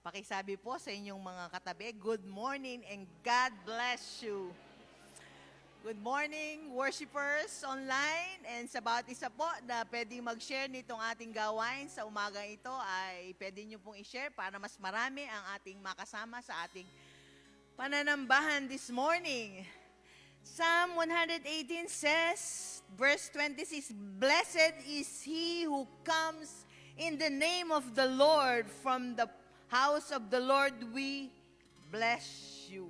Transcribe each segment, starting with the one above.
Pakisabi po sa inyong mga katabi, good morning and God bless you. Good morning, worshipers online, and sa bawat isa po na pwedeng mag-share nitong ating gawain sa umaga ito ay pwede nyo pong i-share para mas marami ang ating makasama sa ating pananambahan this morning. Psalm 118 says, verse 26, "Blessed is he who comes in the name of the Lord. From the house of the Lord we bless you."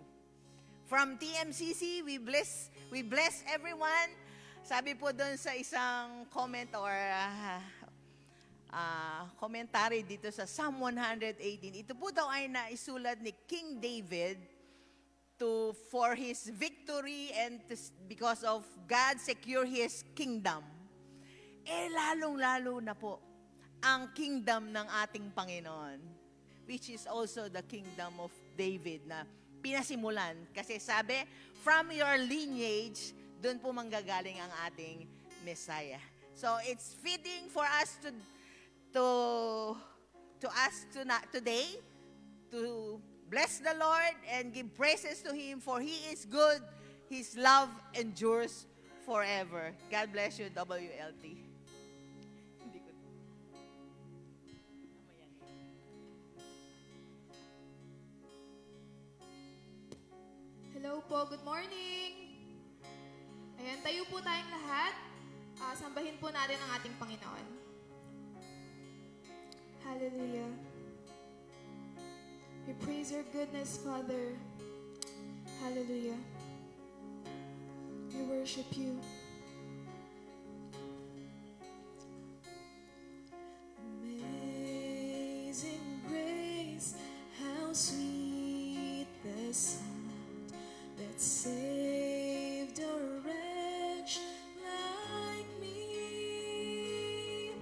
From TMCC, we bless everyone. Sabi po doon sa isang comment or commentary dito sa Psalm 118. Ito po daw ay naisulat ni King David for his victory and because of God secure his kingdom. Lalong-lalo na po ang kingdom ng ating Panginoon, which is also the kingdom of David na pinasimulan. Kasi sabi, from your lineage, doon po manggagaling ang ating Messiah. So it's fitting for us today to bless the Lord and give praises to Him, for He is good. His love endures forever. God bless you, WLT. Hello po, good morning! Ayan, tayo po tayong lahat. Sambahin po natin ang ating Panginoon. Hallelujah. We praise your goodness, Father. Hallelujah. We worship you. Amazing grace, how sweet the sound that saved a wretch like me.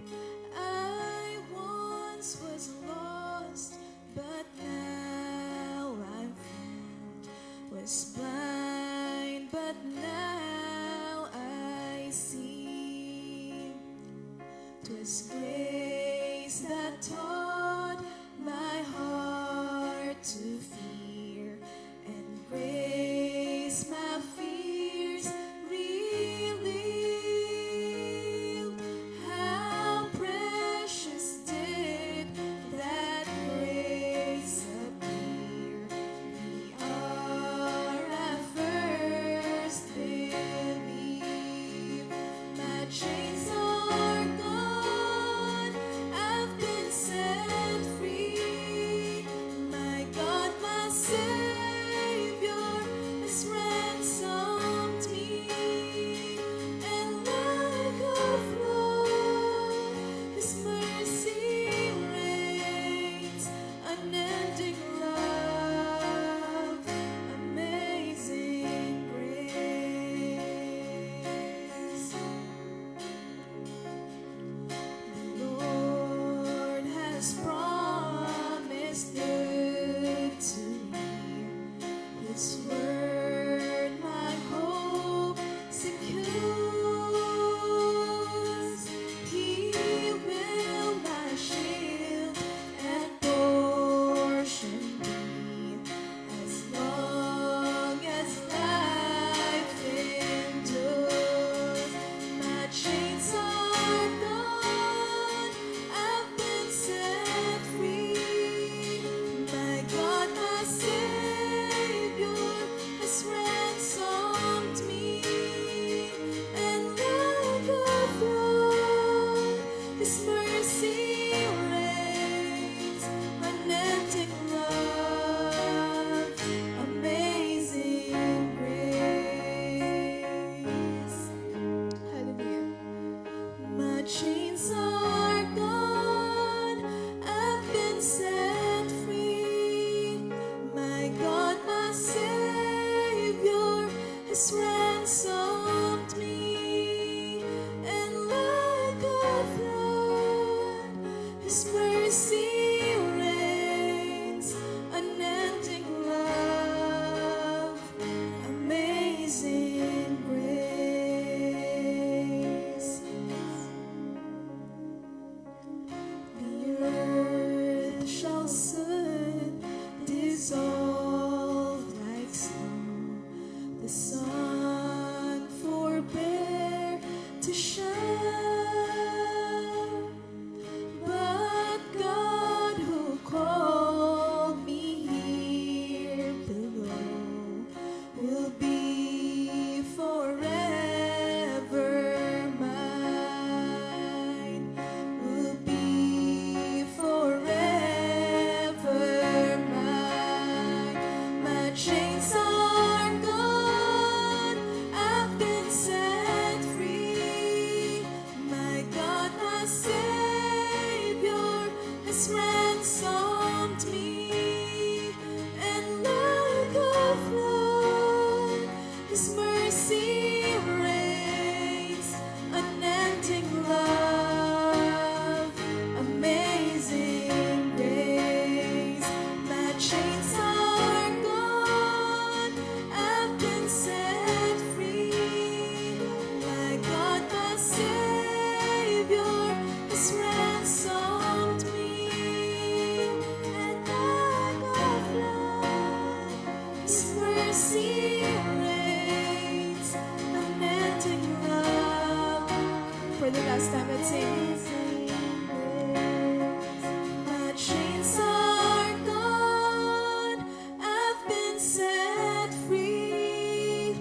I once was lost, but now I'm found. Was blind, but now I see. 'Twas grace that taught my heart to fear, and grace my fears relieved. How precious did that grace appear, the hour I first believed. My chains are gone, I've been set This time, let's sing. My chains are gone, I've been set free.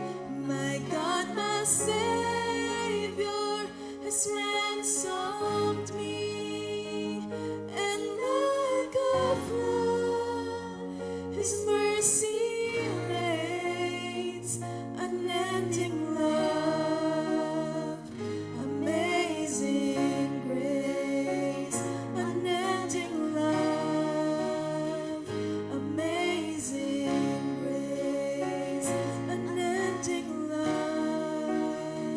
My God, my Savior has ransomed me. And like a flood, His mercy reigns, unending love, amazing grace, unending love, amazing grace, unending love.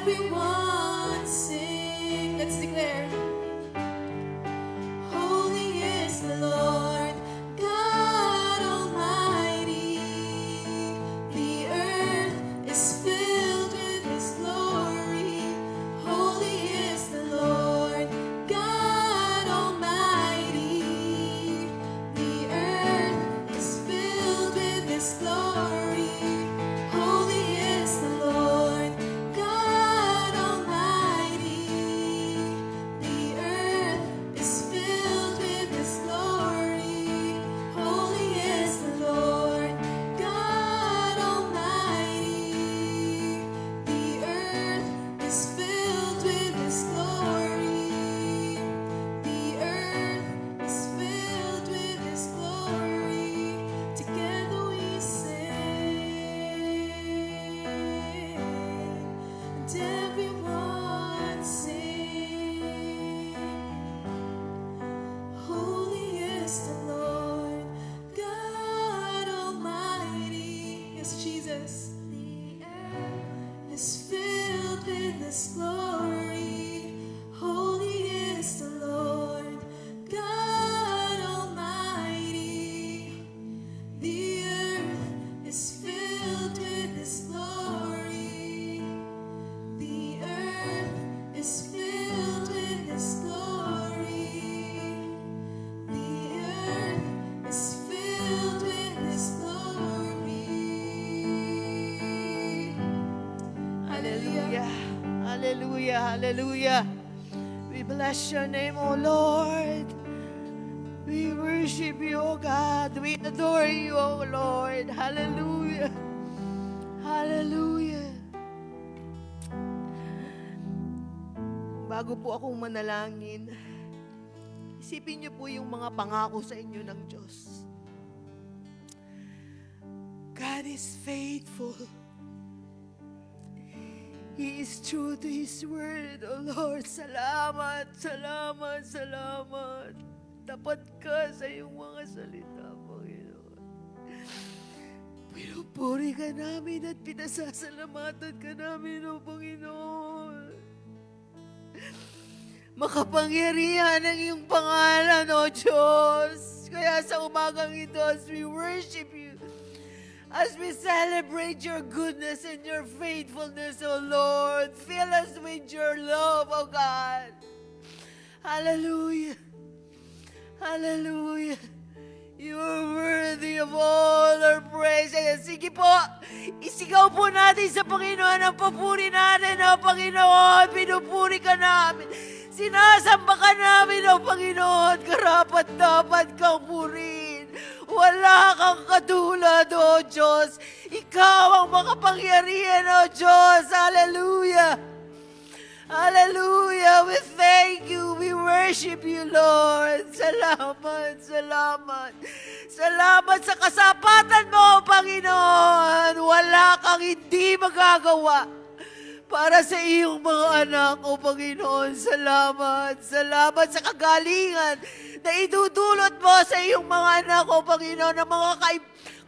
everyone sing. Let's declare. Holy is the Lord, God Almighty. The earth is filled with His glory. Holy is the Lord, God Almighty. The earth is filled with His glory. Holy is the Lord, God Almighty. The earth is filled with His glory. Holy is the Lord, God Almighty. The earth is filled with His glory. The earth is filled with His glory. Together we sing, and everyone sing. Holy is the Lord, God Almighty. Yes, Jesus. The earth is filled with His glory. Holy is the Lord, God Almighty. The earth is filled with His glory. The earth is filled with His glory. The earth is filled with His glory. Hallelujah. Hallelujah. Hallelujah. We bless your name, O Lord. We worship you, O God. We adore you, O Lord. Hallelujah. Hallelujah. Bago po akong manalangin, isipin niyo po yung mga pangako sa inyo ng Diyos. God is faithful. He is true to His word, O Lord. Salamat, salamat, salamat. Tapat ka sa iyong mga salita, Panginoon. Pinupuri ka namin at pinasasalamatan ka namin, O Panginoon. Makapangyarihan ang iyong pangalan, O Diyos. Kaya sa umagang ito, as we worship you, as we celebrate your goodness and your faithfulness, O Lord, fill us with your love, O God. Hallelujah. Hallelujah. You are worthy of all our praise. Ayan, sige po, isigaw po natin sa Panginoon ang papuri natin, O Panginoon. Pinupuri ka namin. Sinasamba ka namin, O Panginoon. Karapat-dapat kang purihin. Wala kang katulad, O Diyos. Ikaw ang makapangyarihan, O Diyos. Hallelujah. Hallelujah. We thank you. We worship you, Lord. Salamat, salamat. Salamat sa kasapatan mo, Panginoon. Wala kang hindi magagawa para sa iyong mga anak, O Panginoon. Salamat. Salamat sa kagalingan na idudulot mo sa iyong mga anak, O Panginoon, ng mga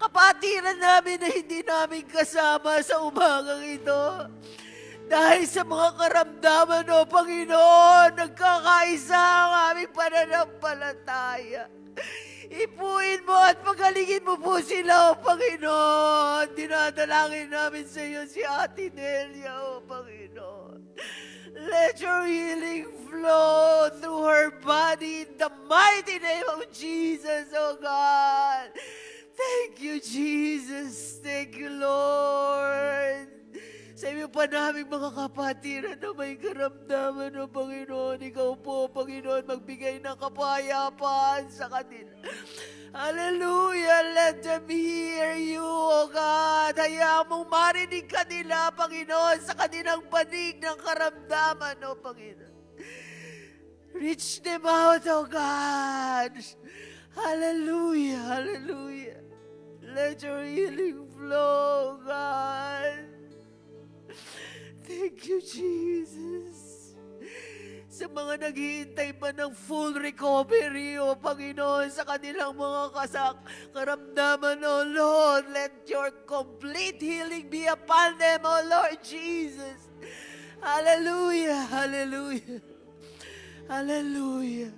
kapatiran namin na hindi namin kasama sa umagang ito. Dahil sa mga karamdaman, O Panginoon, nagkakaisa ang aming pananampalataya. Ipuin mo at pagalingin mo po sila, O Panginoon. Dinadalangin namin sa iyo si Ate Nelia, O Panginoon. Let your healing flow through her body in the mighty name of Jesus, O God. Thank you, Jesus. Thank you, Lord. Sa iyo pa namin mga kapatiran na may karamdaman, O Panginoon. Ikaw po, Panginoon, magbigay ng kapayapaan sa kanila. Hallelujah! Let them hear you, O God. Hayaan mong marinig kanila, Panginoon, sa kanilang panig ng karamdaman, O Panginoon. Reach them out, O God. Hallelujah! Hallelujah! Let your healing flow, God. Thank you, Jesus. Sa mga naghihintay pa ng full recovery, O Panginoon, sa kanilang mga karamdaman, O Lord, let your complete healing be upon them, O Lord Jesus. Hallelujah, hallelujah, hallelujah.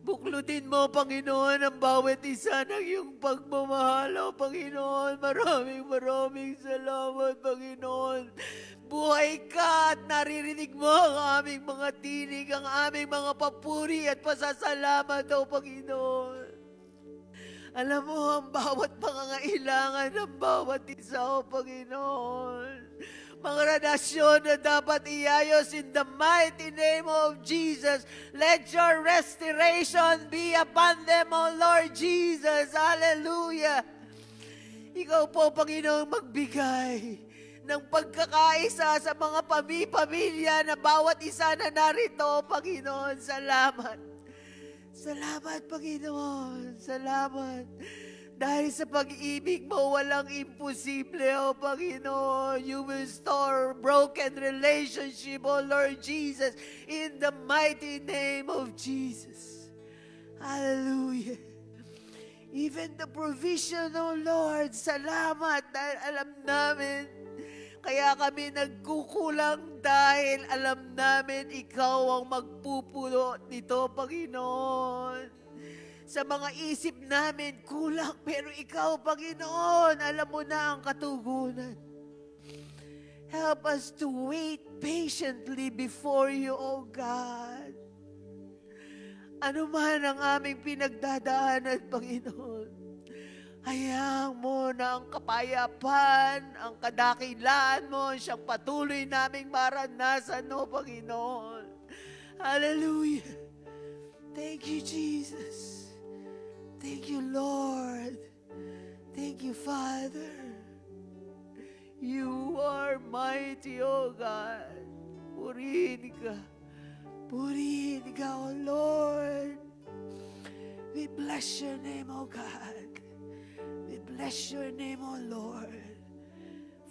Buklutin mo, Panginoon, ang bawat isa ng iyong pagmamahal, O Panginoon. Maraming salamat, Panginoon. Buhay ka at naririnig mo ang aming mga tinig, ang aming mga papuri at pasasalamat, O Panginoon. Alam mo ang bawat pangangailangan ng bawat isa, O Panginoon. Mga relasyon na dapat iayos in the mighty name of Jesus. Let your restoration be upon them, O Lord Jesus. Hallelujah. Ikaw po, Panginoon, magbigay ng pagkakaisa sa mga pamilya na bawat isa na narito, Panginoon. Salamat. Salamat, Panginoon. Salamat. Dahil sa pag-ibig mo, walang imposible, O Panginoon. You will restore broken relationship, O Lord Jesus, in the mighty name of Jesus. Hallelujah. Even the provision, O Lord, salamat dahil alam namin, kaya kami nagkukulang dahil alam namin ikaw ang magpupuno nito, Panginoon. Sa mga isip namin, kulang. Pero ikaw, Panginoon, alam mo na ang katugunan. Help us to wait patiently before you, O God. Ano man ang aming pinagdadaanan, Panginoon, hayaan mo na ang kapayapan, ang kadakilaan mo, siyang patuloy naming maranasan, O Panginoon. Hallelujah. Thank you, Jesus. Thank you, Lord. Thank you, Father. You are mighty, O God. Purihin ka. Purihin ka, O Lord. We bless your name, O God. We bless your name, O Lord.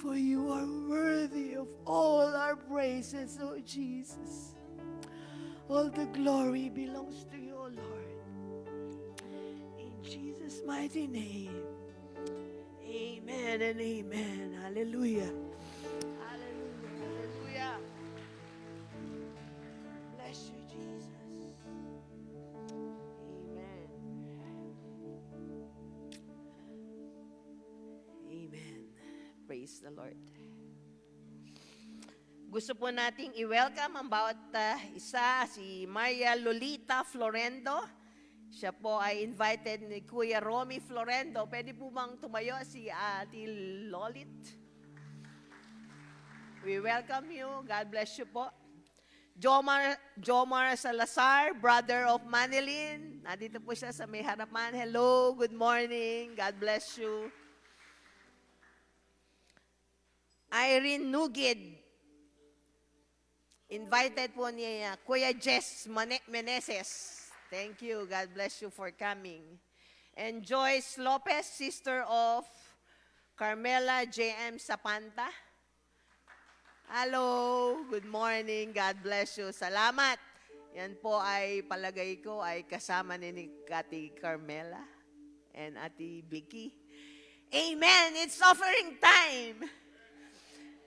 For you are worthy of all our praises, O Jesus. All the glory belongs to you, O Lord. Jesus' mighty name. Amen and amen. Hallelujah. Hallelujah. Hallelujah. Bless you, Jesus. Amen. Amen. Praise the Lord. Gusto po nating i-welcome ang bawat isa, si Maria Lolita Florendo. Siya po ay invited ni Kuya Romy Florendo. Pwede po bang tumayo si Ate Lolit? We welcome you. God bless you po. Jomar Salazar, brother of Manilyn. Nandito po siya sa may harapan. Hello, good morning. God bless you. Irene Nugid. Invited po ni Kuya Jess Meneses. Thank you. God bless you for coming. And Joyce Lopez, sister of Carmela J.M. Sapanta. Hello. Good morning. God bless you. Salamat. Yan po ay palagay ko ay kasama ni Ate Carmela and Ate Vicky. Amen. It's offering time.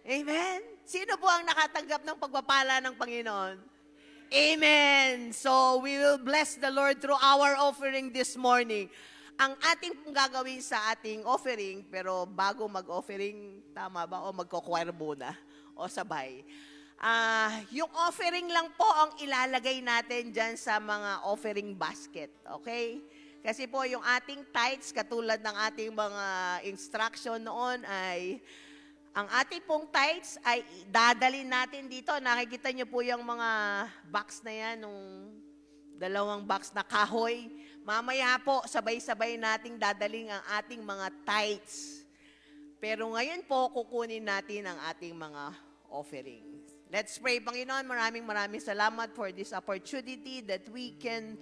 Amen. Sino po ang nakatanggap ng pagpapala ng Panginoon? Amen. So, we will bless the Lord through our offering this morning. Ang ating pong gagawin sa ating offering, pero bago mag-offering, tama ba? O magko-choir muna? O sabay? Yung offering lang po ang ilalagay natin dyan sa mga offering basket. Okay? Kasi po yung ating tithes, katulad ng ating mga instruction noon ay ang ating pong tithes ay dadalhin natin dito. Nakikita niyo po yung mga box na yan, nung dalawang box na kahoy. Mamaya po, sabay-sabay nating dadaling ang ating mga tithes. Pero ngayon po, kukunin natin ang ating mga offerings. Let's pray. Panginoon, maraming salamat for this opportunity that we can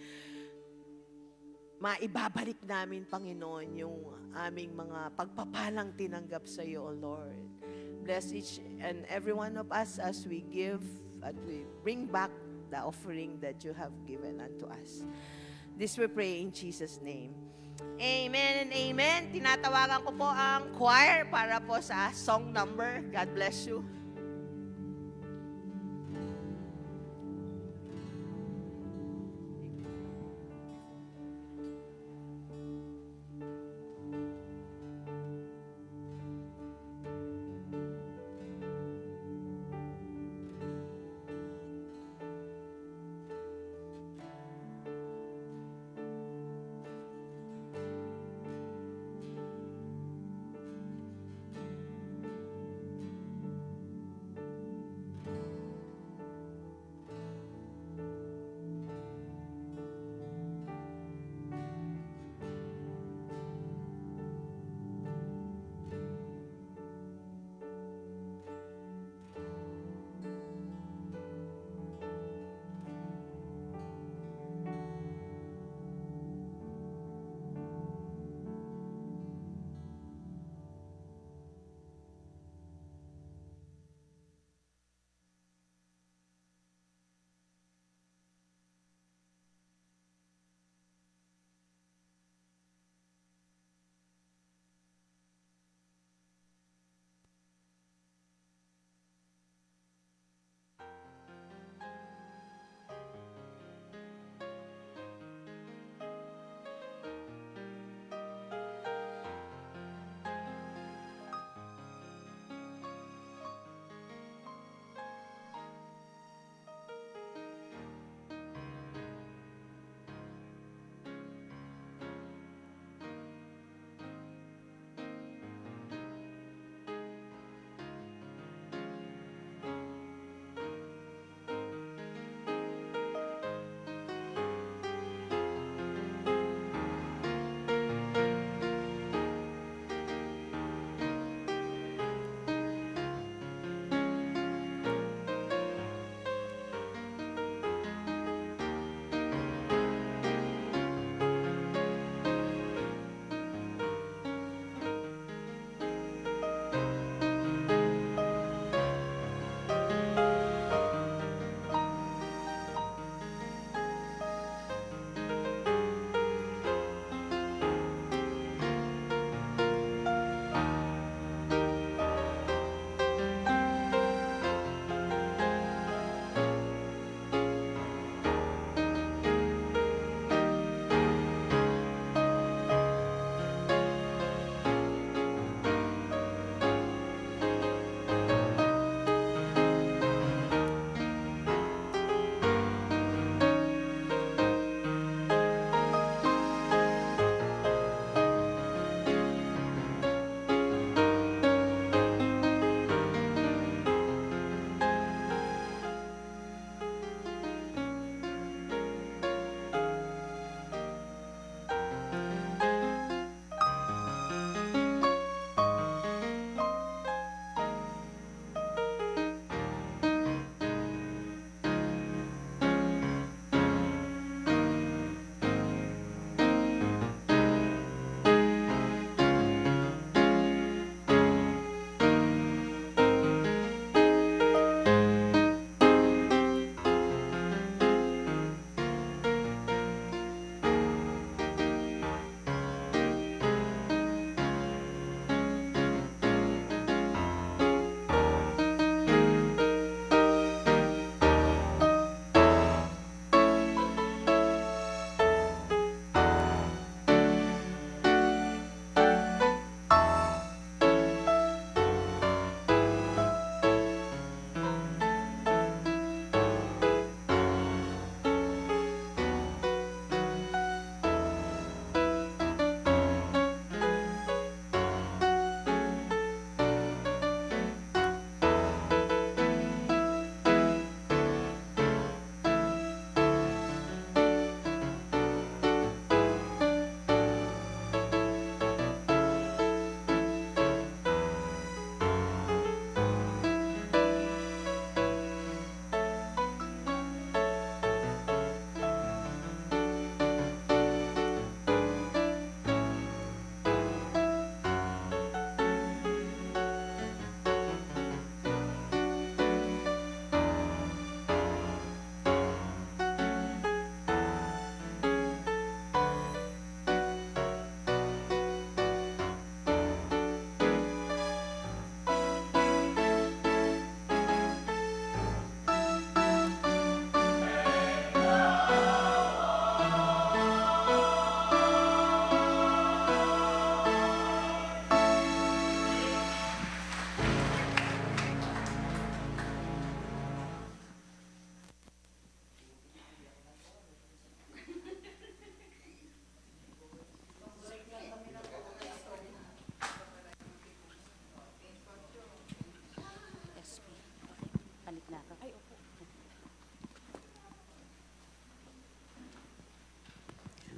maibabalik namin, Panginoon, yung aming mga pagpapalang tinanggap sa iyo, O Lord. Bless each and every one of us as we give and we bring back the offering that you have given unto us. This we pray in Jesus' name. Amen and amen. Tinatawagan ko po ang choir para po sa song number. God bless you.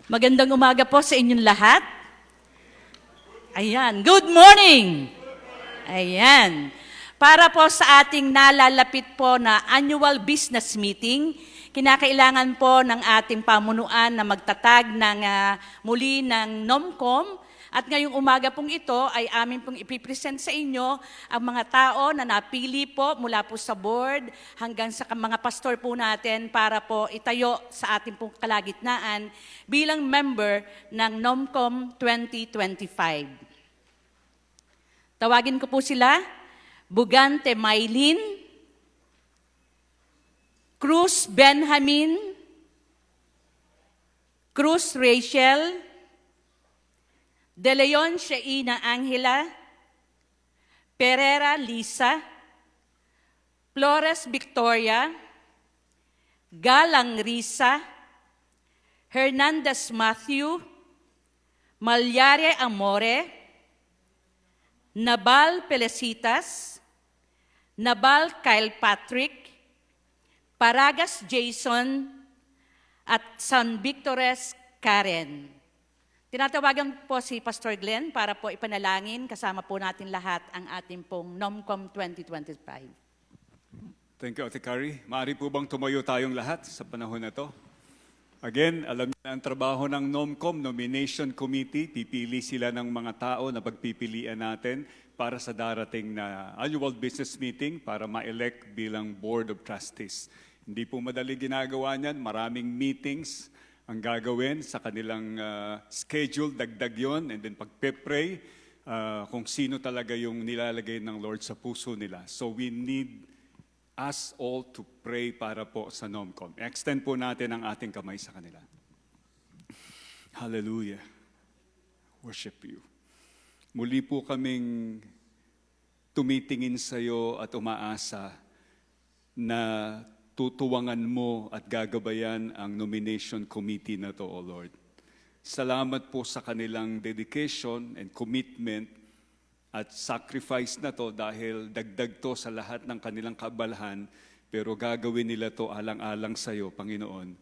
Magandang umaga po sa inyong lahat. Ayan, good morning! Ayan. Para po sa ating nalalapit po na annual business meeting, kinakailangan po ng ating pamunuan na magtatag ng muli ng NOMCOM. At ngayong umaga pong ito ay amin pong ipipresent sa inyo ang mga tao na napili po mula po sa board hanggang sa mga pastor po natin para po itayo sa ating pong kalagitnaan bilang member ng NOMCOM 2025. Tawagin ko po sila, Bugante Maylin, Cruz Benjamin, Cruz Rachel, De Leon Sheina Angela, Pereira Lisa, Flores Victoria, Galang Risa, Hernandez Matthew, Malyare Amore, Nabal Pelesitas, Nabal Kyle Patrick, Paragas Jason, at San Victores Karen. Tinatawagan po si Pastor Glenn para po ipanalangin kasama po natin lahat ang ating pong NOMCOM 2025. Thank you, Ate Carrie. Maaari po bang tumayo tayong lahat sa panahon na to? Again, alam niyo ang trabaho ng NOMCOM, Nomination Committee. Pipili sila ng mga tao na pagpipilian natin para sa darating na annual business meeting para ma-elect bilang Board of Trustees. Hindi po madali ginagawa niyan. Maraming meetings ang gagawin sa kanilang schedule, dagdag yon, and then pagpe-pray kung sino talaga yung nilalagay ng Lord sa puso nila. So we need us all to pray para po sa NOMCOM. Extend po natin ang ating kamay sa kanila. Hallelujah. Worship you. Muli po kaming tumitingin sa iyo at umaasa na tutuwangan mo at gagabayan ang nomination committee na to, O Lord. Salamat po sa kanilang dedication and commitment at sacrifice na to dahil dagdag to sa lahat ng kanilang kaabalahan, pero gagawin nila to alang-alang sa iyo, Panginoon.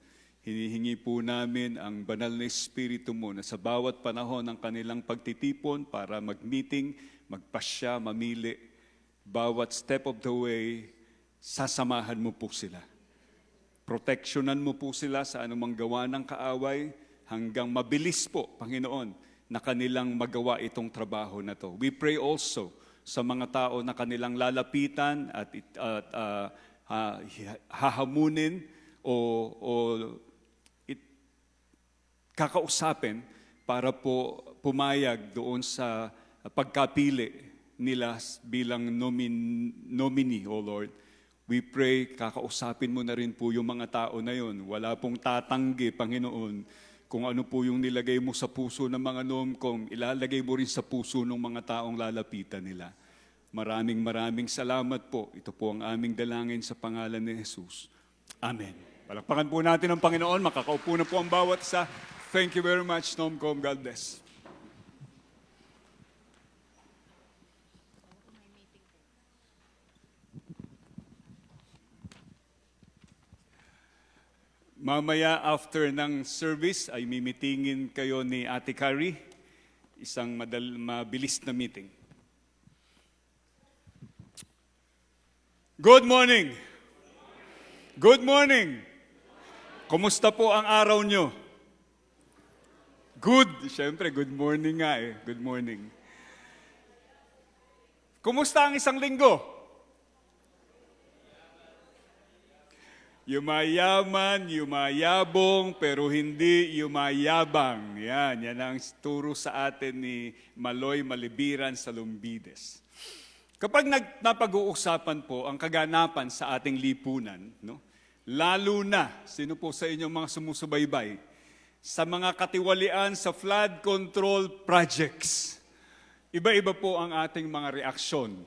Hinihingi po namin ang banal na Espiritu mo na sa bawat panahon ng kanilang pagtitipon para mag-meeting, magpasya, mamili, bawat step of the way, sasamahan mo po sila. Proteksyonan mo po sila sa anumang gawa ng kaaway hanggang mabilis po, Panginoon, na kanilang magawa itong trabaho na to. We pray also sa mga tao na kanilang lalapitan at hahamunin o kakausapin para po pumayag doon sa pagkapili nila bilang nominee, O Lord. We pray, kakausapin mo na rin po yung mga tao na yun. Wala pong tatanggi, Panginoon. Kung ano po yung nilagay mo sa puso ng mga NOMCOM, ilalagay mo rin sa puso ng mga taong lalapitan nila. Maraming salamat po. Ito po ang aming dalangin sa pangalan ni Jesus. Amen. Palakpakan po natin ang Panginoon. Makakaupo na po ang bawat isa. Thank you very much, NOMCOM. God bless. Mamaya after ng service ay mimitingin kayo ni Ate Carrie. Isang mabilis na meeting. Good morning! Good morning! Kumusta po ang araw nyo? Good! Siyempre, good morning nga eh. Good morning. Kumusta ang isang linggo? Yumayaman, yumayabong, pero hindi yumayabang. Yan ang turo sa atin ni Maloy Malibiran sa Lumbides. Kapag napag-uusapan po ang kaganapan sa ating lipunan, no? Lalo na, sino po sa inyong mga sumusubaybay, sa mga katiwalian sa flood control projects, iba-iba po ang ating mga reaksyon.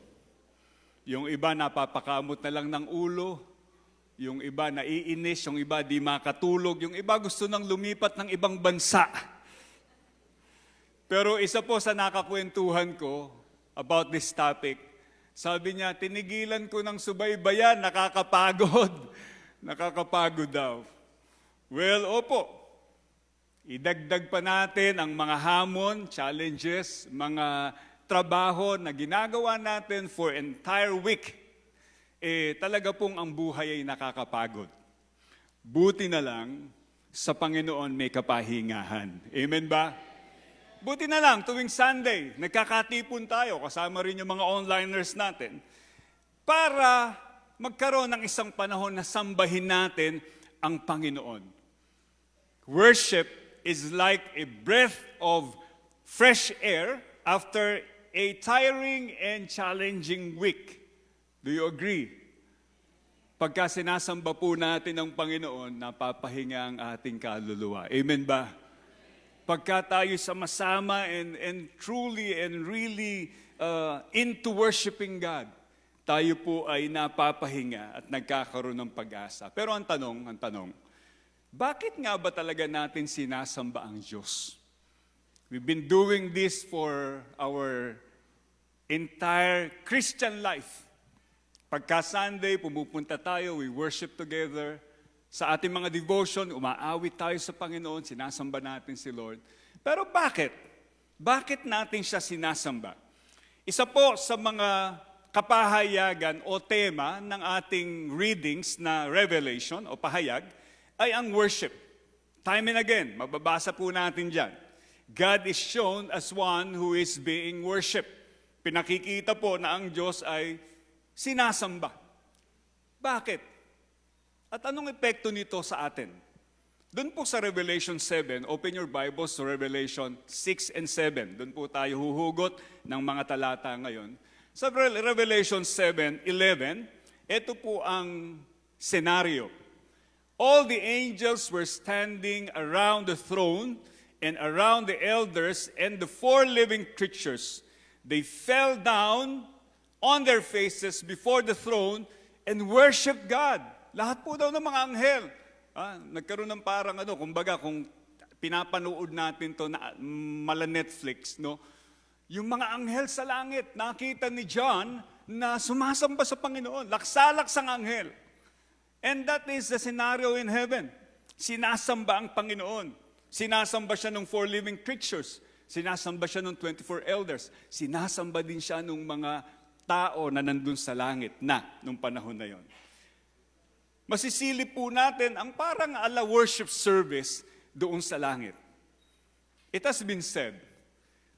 Yung iba napapakamot na lang ng ulo, yung iba naiinis, yung iba di makatulog, yung iba gusto nang lumipat ng ibang bansa. Pero isa po sa nakakwentuhan ko about this topic, sabi niya, tinigilan ko ng subaybayan, nakakapagod. Nakakapagod daw. Well, opo. idagdag pa natin ang mga hamon, challenges, mga trabaho na ginagawa natin for entire week, talaga pong ang buhay ay nakakapagod. Buti na lang, sa Panginoon may kapahingahan. Amen ba? Buti na lang, tuwing Sunday, nagkakatipon tayo, kasama rin yung mga onliners natin, para magkaroon ng isang panahon na sambahin natin ang Panginoon. Worship is like a breath of fresh air after a tiring and challenging week. Do you agree? Pagka sinasamba po natin ang Panginoon, napapahinga ang ating kaluluwa. Amen ba? Pagka tayo sama-sama and truly and really into worshiping God, tayo po ay napapahinga at nagkakaroon ng pag-asa. Pero ang tanong, bakit nga ba talaga natin sinasamba ang Diyos? We've been doing this for our entire Christian life. Pagka Sunday, pumupunta tayo, we worship together. Sa ating mga devotion, umaawit tayo sa Panginoon, sinasamba natin si Lord. Pero bakit? Bakit natin siya sinasamba? Isa po sa mga kapahayagan o tema ng ating readings na revelation o pahayag ay ang worship. Time and again, mababasa po natin dyan. God is shown as one who is being worshipped. Pinakikita po na ang Diyos ay sinasamba. Bakit? At anong epekto nito sa atin? Doon po sa Revelation 7, open your Bibles to Revelation 6 and 7. Doon po tayo huhugot ng mga talata ngayon. Sa Revelation 7:11, ito po ang senaryo. All the angels were standing around the throne and around the elders and the 4 living creatures. They fell down on their faces before the throne and worship God. Lahat po daw ng mga anghel. Nagkaroon ng parang kumbaga kung pinapanood natin to na mala Netflix, no? Yung mga anghel sa langit, nakita ni John na sumasamba sa Panginoon. Laksa-laksang anghel. And that is the scenario in heaven. Sinasamba ang Panginoon. Sinasamba siya ng 4 living creatures. Sinasamba siya ng 24 elders. Sinasamba din siya ng mga tao na nandun sa langit na nung panahon na yon. Masisilip po natin ang parang ala worship service doon sa langit. It has been said,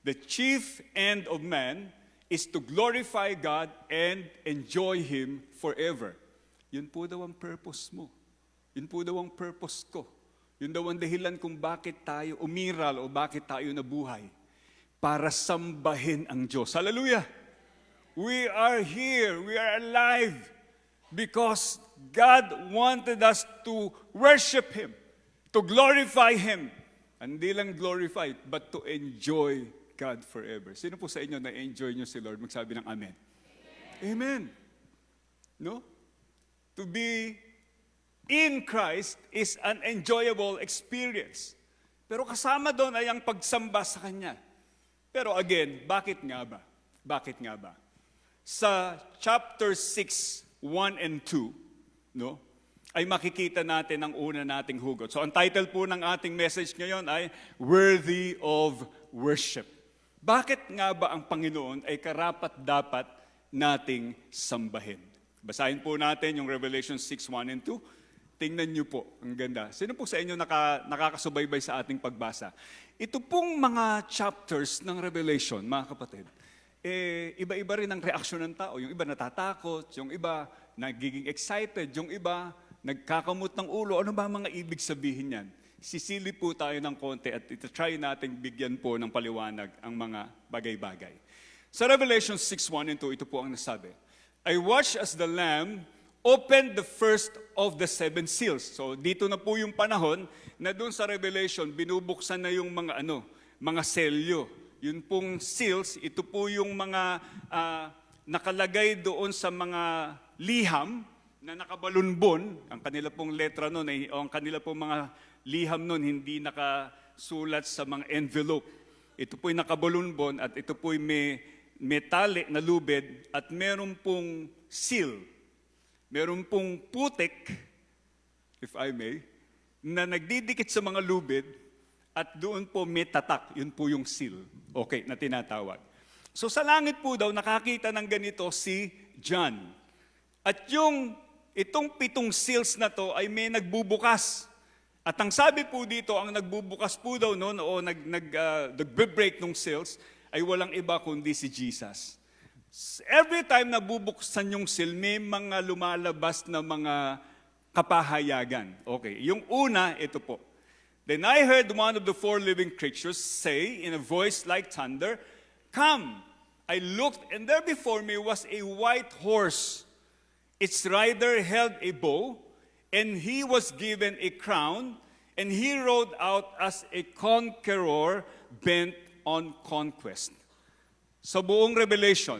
the chief end of man is to glorify God and enjoy Him forever. Yun po daw ang purpose mo. Yun po daw ang purpose ko. Yun daw ang dahilan kung bakit tayo umiral o bakit tayo nabuhay. Para sambahin ang Diyos. Hallelujah! We are here, we are alive because God wanted us to worship Him, to glorify Him. Hindi lang glorify, but to enjoy God forever. Sino po sa inyo na-enjoy nyo si Lord? Magsabi ng Amen. Amen. No? To be in Christ is an enjoyable experience. Pero kasama doon ay ang pagsamba sa Kanya. Pero again, bakit nga ba? Bakit nga ba? Sa chapter 6, 1 and 2, no, ay makikita natin ang una nating hugot. So ang title po ng ating message ngayon ay Worthy of Worship. Bakit nga ba ang Panginoon ay karapat-dapat nating sambahin? Basahin po natin yung Revelation 6, 1 and 2. Tingnan niyo po, ang ganda. Sino po sa inyo nakakasubaybay sa ating pagbasa? Ito pong mga chapters ng Revelation, mga kapatid, iba-iba rin ang reaksyon ng tao. Yung iba natatakot, yung iba nagiging excited, yung iba nagkakamot ng ulo. Ano ba mga ibig sabihin yan? Sisilip po tayo ng konti at ito-try natin bigyan po ng paliwanag ang mga bagay-bagay. Sa Revelation 6:1 and 2, ito po ang nasabi. I watched as the Lamb opened the first of the 7 seals. So dito na po yung panahon na doon sa Revelation, binubuksan na yung mga selyo. Yun pong seals, ito po yung mga nakalagay doon sa mga liham na nakabalunbon. Ang kanila pong letra noon, o ang kanila pong mga liham noon, hindi nakasulat sa mga envelope. Ito po'y nakabalunbon at ito po'y may metalik na lubid at meron pong seal. Meron pong putik, if I may, na nagdidikit sa mga lubid At doon po may tatak, yun po yung seal. Okay, na tinatawag. So sa langit po daw, nakakita ng ganito si John. At itong 7 seals na to ay may nagbubukas. At ang sabi po dito, ang nagbubukas po daw noon o nag-break ng seals ay walang iba kundi si Jesus. Every time na bubuksan yung seal, may mga lumalabas na mga kapahayagan. Okay, yung una, ito po. Then I heard one of the 4 living creatures say in a voice like thunder, "Come!" I looked, and there before me was a white horse. Its rider held a bow, and he was given a crown, and he rode out as a conqueror bent on conquest. Sa buong Revelation,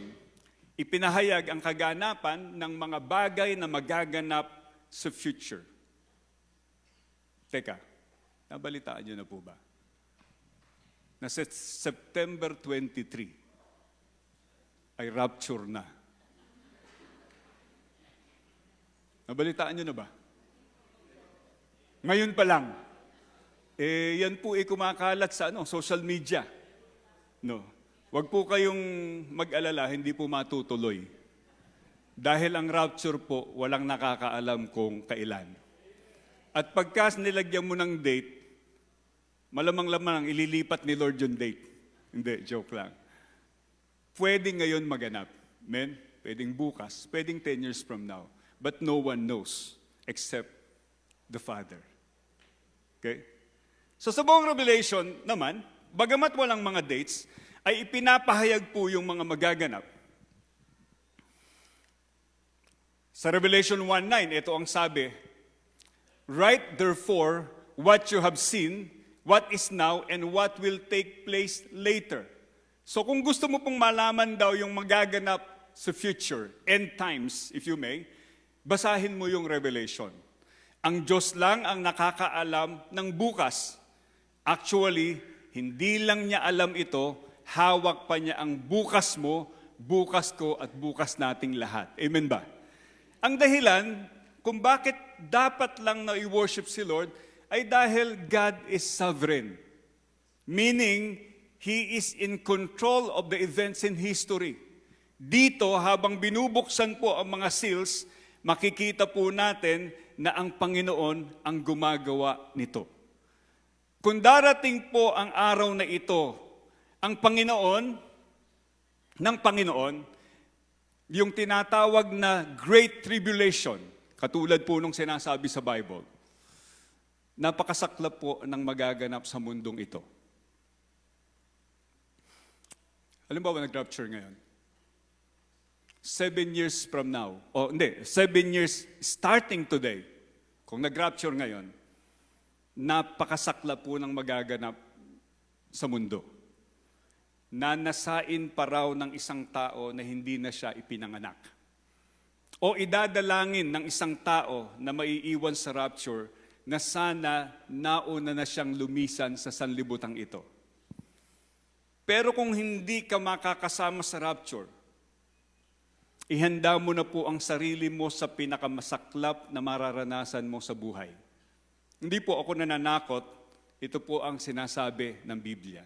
ipinahayag ang kaganapan ng mga bagay na magaganap sa future. Teka, nabalitaan niyo na po ba? Na sa September 23 ay rapture na. Nabalitaan niyo na ba? Ngayon pa lang. Yan po kumakalat sa social media. No. Huwag po kayong mag-alala, hindi po matutuloy. Dahil ang rapture po, walang nakakaalam kung kailan. At pagkas nilagyan mo ng date, malamang-lamang ililipat ni Lord yung date. Hindi, joke lang. Pwedeng ngayon maganap. Amen? Pwedeng bukas. Pwedeng 10 years from now. But no one knows except the Father. Okay? So sa buong Revelation naman, bagamat walang mga dates, ay ipinapahayag po yung mga magaganap. Sa Revelation 1:9, ito ang sabi, "Write therefore what you have seen, what is now, and what will take place later." So kung gusto mo pong malaman daw yung magaganap sa future, end times, if you may, basahin mo yung Revelation. Ang Diyos lang ang nakakaalam ng bukas. Actually, hindi lang niya alam ito, hawak pa niya ang bukas mo, bukas ko, at bukas nating lahat. Amen ba? Ang dahilan kung bakit dapat lang na i-worship si Lord ay dahil God is sovereign. Meaning, He is in control of the events in history. Dito, habang binubuksan po ang mga seals, makikita po natin na ang Panginoon ang gumagawa nito. Kung darating po ang araw na ito, ang Panginoon, yung tinatawag na Great Tribulation, katulad po nung sinasabi sa Bible, napakasaklap po ng magaganap sa mundong ito. Halimbawa, nag-rapture ngayon. 7 years from now, 7 years starting today, kung nag-rapture ngayon, napakasakla po ng magaganap sa mundo. Nanasain pa raw ng isang tao na hindi na siya ipinanganak. O idadalangin ng isang tao na maiiwan sa rapture na sana nauna na siyang lumisan sa sanlibutan ito. Pero kung hindi ka makakasama sa rapture, ihanda mo na po ang sarili mo sa pinakamasaklap na mararanasan mo sa buhay. Hindi po ako nananakot, ito po ang sinasabi ng Biblia.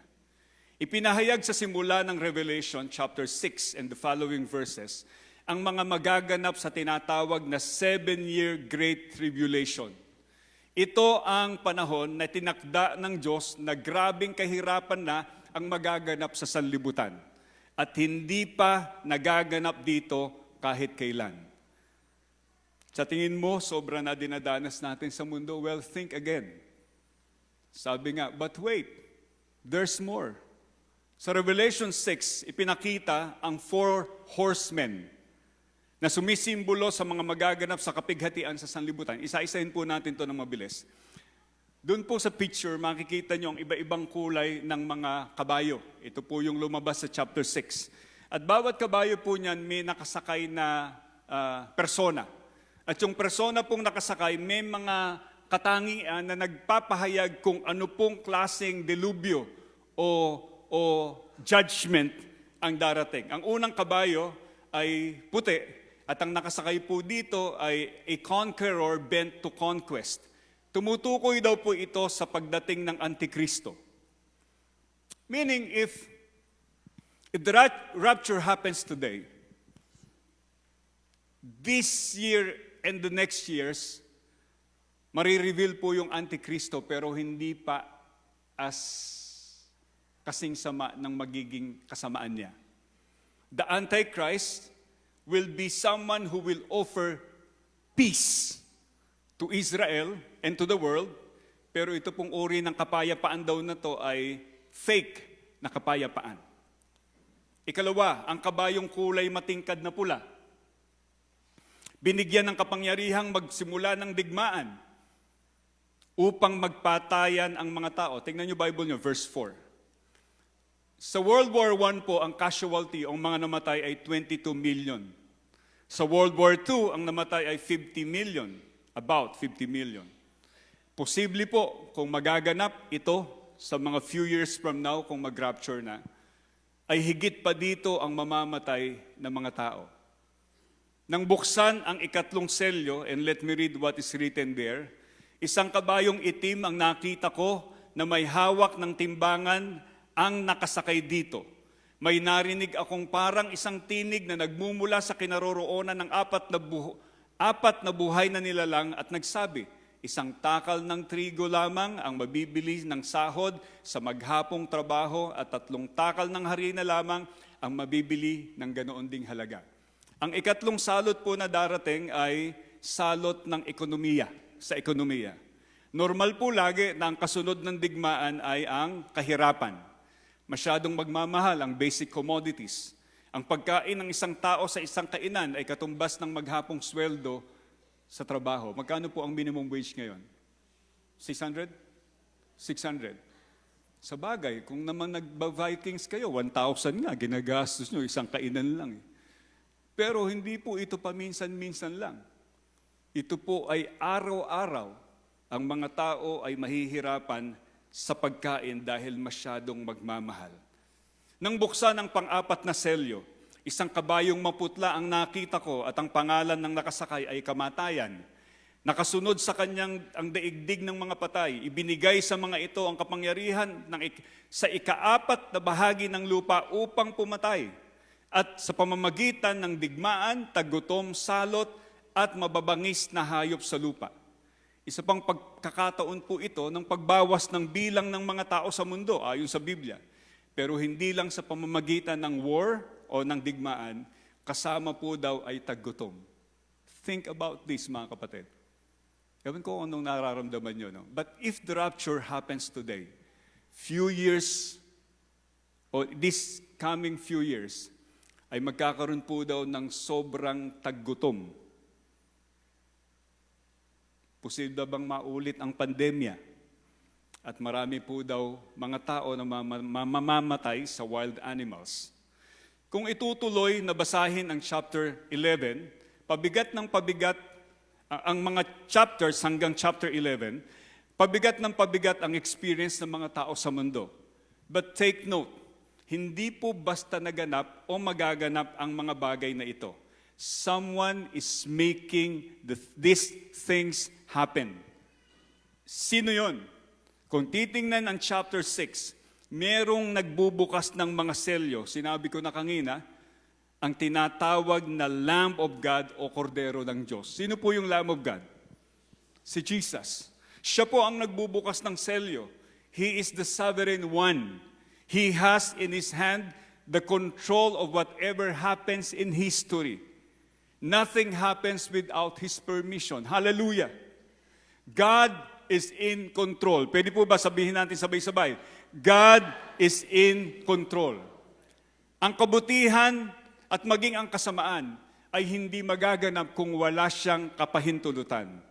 Ipinahayag sa simula ng Revelation chapter 6 and the following verses, ang mga magaganap sa tinatawag na 7-year Great Tribulation. Ito ang panahon na tinakda ng Diyos na grabing kahirapan na ang magaganap sa sanlibutan. At hindi pa nagaganap dito kahit kailan. Sa tingin mo, sobra na dinadanas natin sa mundo? Well, think again. Sabi nga, but wait, there's more. Sa Revelation 6, ipinakita ang 4 horsemen na sumisimbolo sa mga magaganap sa kapighatian sa sanlibutan. Isa-isahin po natin ito ng mabilis. Doon po sa picture, makikita nyo ang iba-ibang kulay ng mga kabayo. Ito po yung lumabas sa chapter 6. At bawat kabayo po niyan may nakasakay na persona. At yung persona pong nakasakay, may mga katangian na nagpapahayag kung ano pong klaseng delubyo o judgment ang darating. Ang unang kabayo ay puti at ang nakasakay po dito ay a conqueror bent to conquest. Tumutukoy daw po ito sa pagdating ng Antikristo. Meaning, if the rapture happens today, this year and the next years, marireveal po yung Antikristo pero hindi pa as kasing sama ng magiging kasamaan niya. The Antichrist will be someone who will offer peace to Israel and to the world, pero ito pong uri ng kapayapaan daw na to ay fake na kapayapaan. Ikalawa, ang kabayong kulay matingkad na pula. Binigyan ng kapangyarihang magsimula ng digmaan upang magpatayan ang mga tao. Tingnan niyo Bible niyo, verse 4. Sa World War I po, ang casualty o mga namatay ay 22 million. Sa World War II, ang namatay ay 50 million. About 50 million. Posible po, kung magaganap ito sa mga few years from now, kung mag-rapture na, ay higit pa dito ang mamamatay ng mga tao. Nang buksan ang ikatlong selyo, and let me read what is written there, isang kabayong itim ang nakita ko na may hawak ng timbangan ang nakasakay dito. May narinig akong parang isang tinig na nagmumula sa kinaroroonan ng apat na buhay na nilalang at nagsabi, isang takal ng trigo lamang ang mabibili ng sahod sa maghapong trabaho at 3 takal ng harina lamang ang mabibili ng ganoon ding halaga. Ang ikatlong salot po na darating ay salot ng ekonomiya, sa ekonomiya. Normal po lagi na ang kasunod ng digmaan ay ang kahirapan. Masyadong magmamahal ang basic commodities. Ang pagkain ng isang tao sa isang kainan ay katumbas ng maghapong sweldo sa trabaho. Magkano po ang minimum wage ngayon? 600? 600. Sa bagay, kung naman nagba-Vikings kayo, 1,000 nga, ginagastos nyo, isang kainan lang. Pero hindi po ito paminsan-minsan lang. Ito po ay araw-araw. Ang mga tao ay mahihirapan sa pagkain dahil masyadong magmamahal. Nang buksan ang pang-apat na selyo, isang kabayong maputla ang nakita ko at ang pangalan ng nakasakay ay kamatayan. Nakasunod sa kanyang ang daigdig ng mga patay. Ibinigay sa mga ito ang kapangyarihan sa ika-4 na bahagi ng lupa upang pumatay. At sa pamamagitan ng digmaan, tagutom, salot at mababangis na hayop sa lupa. Isa pang pagkakataon po ito ng pagbawas ng bilang ng mga tao sa mundo, ayon sa Biblia. Pero hindi lang sa pamamagitan ng war o ng digmaan, kasama po daw ay taggutom. Think about this, mga kapatid. Ewan ko anong nararamdaman nyo, no? But if the rapture happens today, few years, o this coming few years, ay magkakaroon po daw ng sobrang taggutom. Posible bang maulit ang pandemya? At marami po daw mga tao na mamamatay sa wild animals. Kung itutuloy na basahin ang chapter 11, pabigat ng pabigat, ang mga chapters hanggang chapter 11, pabigat ng pabigat ang experience ng mga tao sa mundo. But take note, hindi po basta naganap o magaganap ang mga bagay na ito. Someone is making these things happen. Sino yon? Kung titingnan ang chapter 6, merong nagbubukas ng mga selyo. Sinabi ko na kanina, ang tinatawag na Lamb of God o Kordero ng Diyos. Sino po yung Lamb of God? Si Jesus. Siya po ang nagbubukas ng selyo. He is the sovereign one. He has in His hand the control of whatever happens in history. Nothing happens without His permission. Hallelujah! God is in control. Pwede po ba sabihin natin sabay-sabay? God is in control. Ang kabutihan at maging ang kasamaan ay hindi magaganap kung wala siyang kapahintulutan.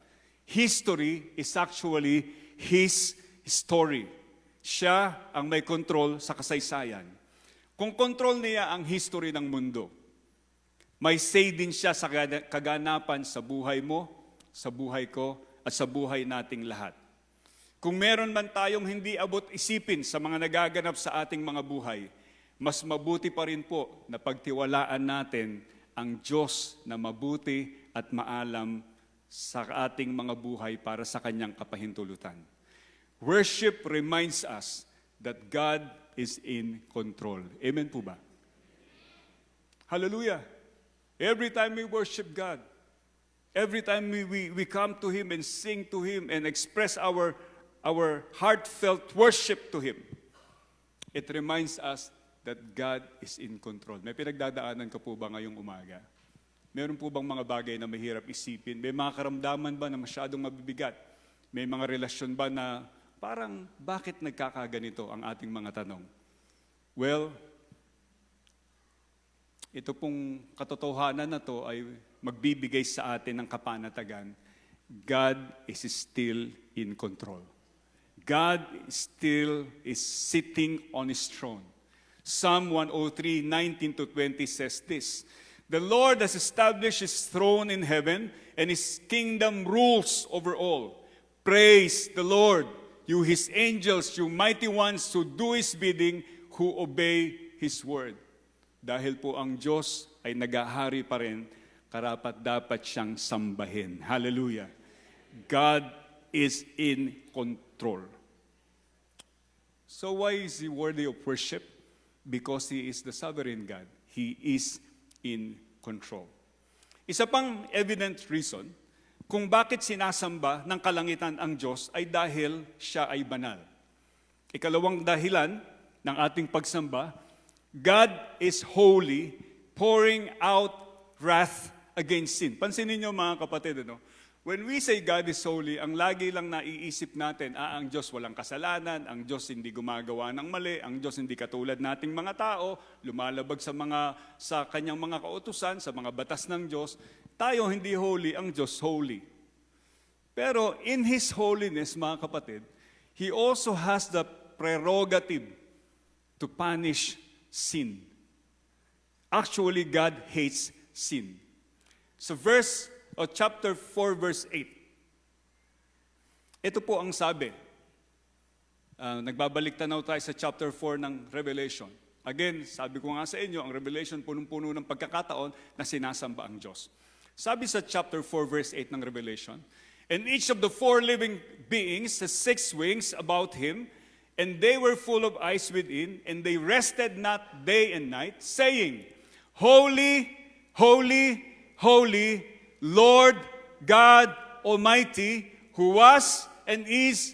History is actually His story. Siya ang may control sa kasaysayan. Kung control niya ang history ng mundo, may say din siya sa kaganapan sa buhay mo, sa buhay ko, at sa buhay nating lahat. Kung meron man tayong hindi abot isipin sa mga nagaganap sa ating mga buhay, mas mabuti pa rin po na pagtiwalaan natin ang Diyos na mabuti at maalam sa ating mga buhay para sa kanyang kapahintulutan. Worship reminds us that God is in control. Amen po ba? Hallelujah. Every time we worship God, every time we come to Him and sing to Him and express our heartfelt worship to Him, it reminds us that God is in control. May pinagdadaanan ka po ba ngayong umaga? Meron po bang mga bagay na mahirap isipin? May mga karamdaman ba na masyadong mabibigat? May mga relasyon ba na parang bakit nagkakaganito ang ating mga tanong? Well, ito pong katotohanan na to ay magbibigay sa atin ng kapanatagan. God is still in control. God still is sitting on His throne. Psalm 103, 19-20 says this, "The Lord has established His throne in heaven, and His kingdom rules over all. Praise the Lord, you His angels, you mighty ones who do His bidding, who obey His word." Dahil po ang Diyos ay nagahari pa rin, karapat-dapat siyang sambahin. Hallelujah. God is in control. So why is He worthy of worship? Because He is the sovereign God. He is in control. Isa pang evident reason kung bakit sinasamba ng kalangitan ang Diyos ay dahil siya ay banal. Ikalawang dahilan ng ating pagsamba, God is holy, pouring out wrath against sin. Pansinin niyo mga kapatid, when we say God is holy, ang lagi lang naiisip natin, ang Diyos walang kasalanan, ang Diyos hindi gumagawa ng mali, ang Diyos hindi katulad nating mga tao, lumalabag sa kanyang mga kautusan, sa mga batas ng Diyos. Tayo hindi holy, ang Diyos holy. Pero in His holiness, mga kapatid, He also has the prerogative to punish sin. Actually, God hates sin. So chapter 4, verse 8. Ito po ang sabi. Nagbabalik tanaw tayo sa chapter 4 ng Revelation. Again, sabi ko nga sa inyo, ang Revelation punong-puno ng pagkakataon na sinasamba ang Diyos. Sabi sa chapter 4, verse 8 ng Revelation, "And each of the four living beings has 6 wings about him, and they were full of eyes within, and they rested not day and night, saying, Holy, holy, holy, Lord God Almighty, who was and is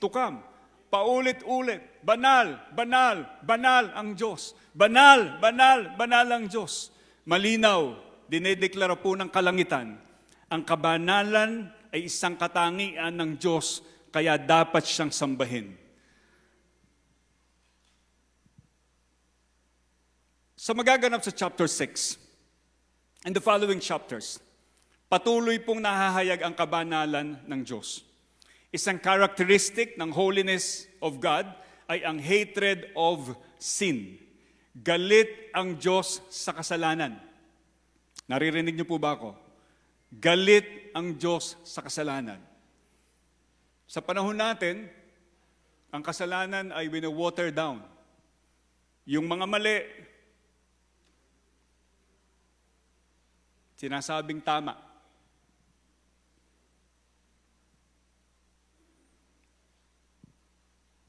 to come." Paulit-ulit, banal, banal, banal ang Diyos. Banal, banal, banal ang Diyos. Malinaw, dinedeklara po ng kalangitan, ang kabanalan ay isang katangian ng Diyos, kaya dapat siyang sambahin. Sa magaganap sa chapter 6, and the following chapters, patuloy pong nahahayag ang kabanalan ng Diyos. Isang characteristic ng holiness of God ay ang hatred of sin. Galit ang Diyos sa kasalanan. Naririnig niyo po ba ako? Galit ang Diyos sa kasalanan. Sa panahon natin, ang kasalanan ay wino-water down. Yung mga mali, sinasabing tama.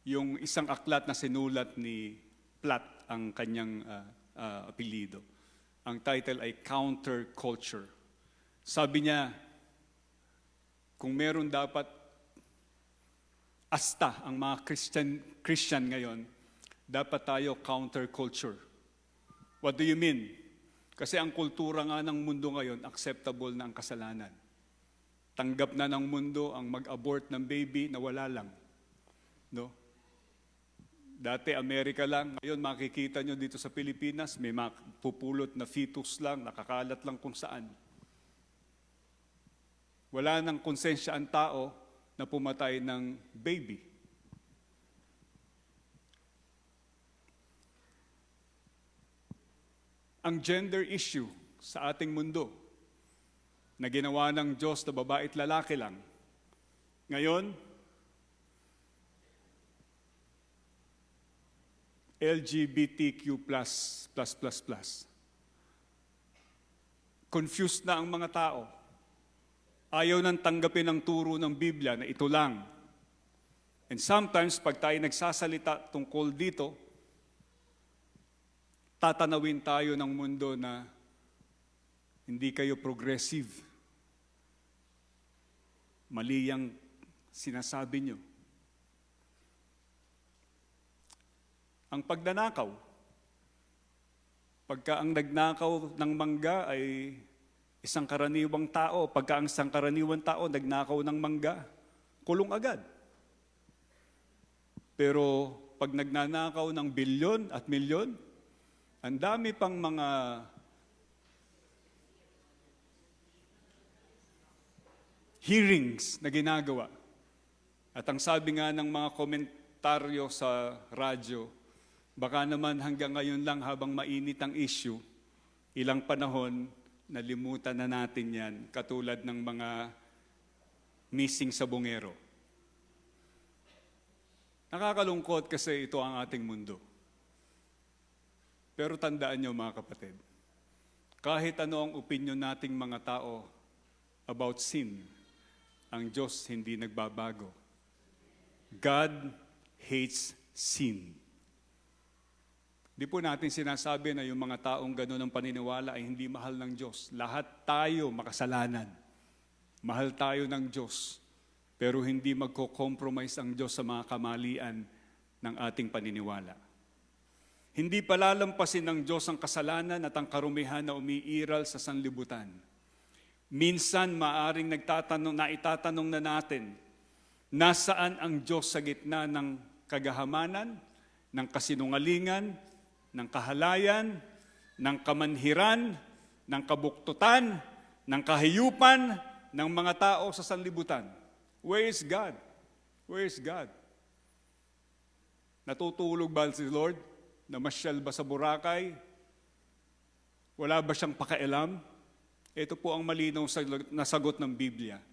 Yung isang aklat na sinulat ni Platt, ang kanyang apelido. Ang title ay Counterculture. Sabi niya, kung meron dapat asta ang mga Christian ngayon, dapat tayo counterculture. What do you mean? Kasi ang kultura nga ng mundo ngayon, acceptable na ang kasalanan. Tanggap na ng mundo ang mag-abort ng baby na wala lang. No? Dati Amerika lang, ngayon makikita nyo dito sa Pilipinas, may pupulot na fetus lang, nakakalat lang kung saan. Wala nang konsensya ang tao na pumatay ng baby. Ang gender issue sa ating mundo, na ginawa ng Diyos na babae at lalaki lang, ngayon, LGBTQ++. Confused na ang mga tao. Ayaw nang tanggapin ang turo ng Biblia na ito lang. And sometimes, pag tayo nagsasalita tungkol dito, tatanawin tayo ng mundo na hindi kayo progressive. Mali ang sinasabi nyo. Ang pagnanakaw, pagka ang nagnakaw ng mangga ay isang karaniwang tao, pagka ang isang karaniwang tao nagnakaw ng mangga, kulong agad. Pero pag nagnanakaw ng bilyon at milyon, ang dami pang mga hearings na ginagawa. At ang sabi nga ng mga komentaryo sa radyo, baka naman hanggang ngayon lang habang mainit ang issue, ilang panahon, nalimutan na natin yan, katulad ng mga missing sa bungero. Nakakalungkot kasi ito ang ating mundo. Pero tandaan niyo mga kapatid, kahit ano ang opinion nating mga tao about sin, ang Diyos hindi nagbabago. God hates sin. Di po natin sinasabi na yung mga taong gano'n ang paniniwala ay hindi mahal ng Diyos. Lahat tayo makasalanan. Mahal tayo ng Diyos. Pero hindi magko-compromise ang Diyos sa mga kamalian ng ating paniniwala. Hindi palalampasin ng Diyos ang kasalanan at ang karumihan na umiiral sa sanlibutan. Minsan maaring itatanong na natin, nasaan ang Diyos sa gitna ng kagahamanan, ng kasinungalingan, ng kahalayan, ng kamanhiran, ng kabuktutan, ng kahiyupan ng mga tao sa sanlibutan. Where is God? Where is God? Natutulog ba si Lord? Namasyal ba sa Boracay? Wala ba siyang pakialam? Ito po ang malinaw na sagot ng Biblia.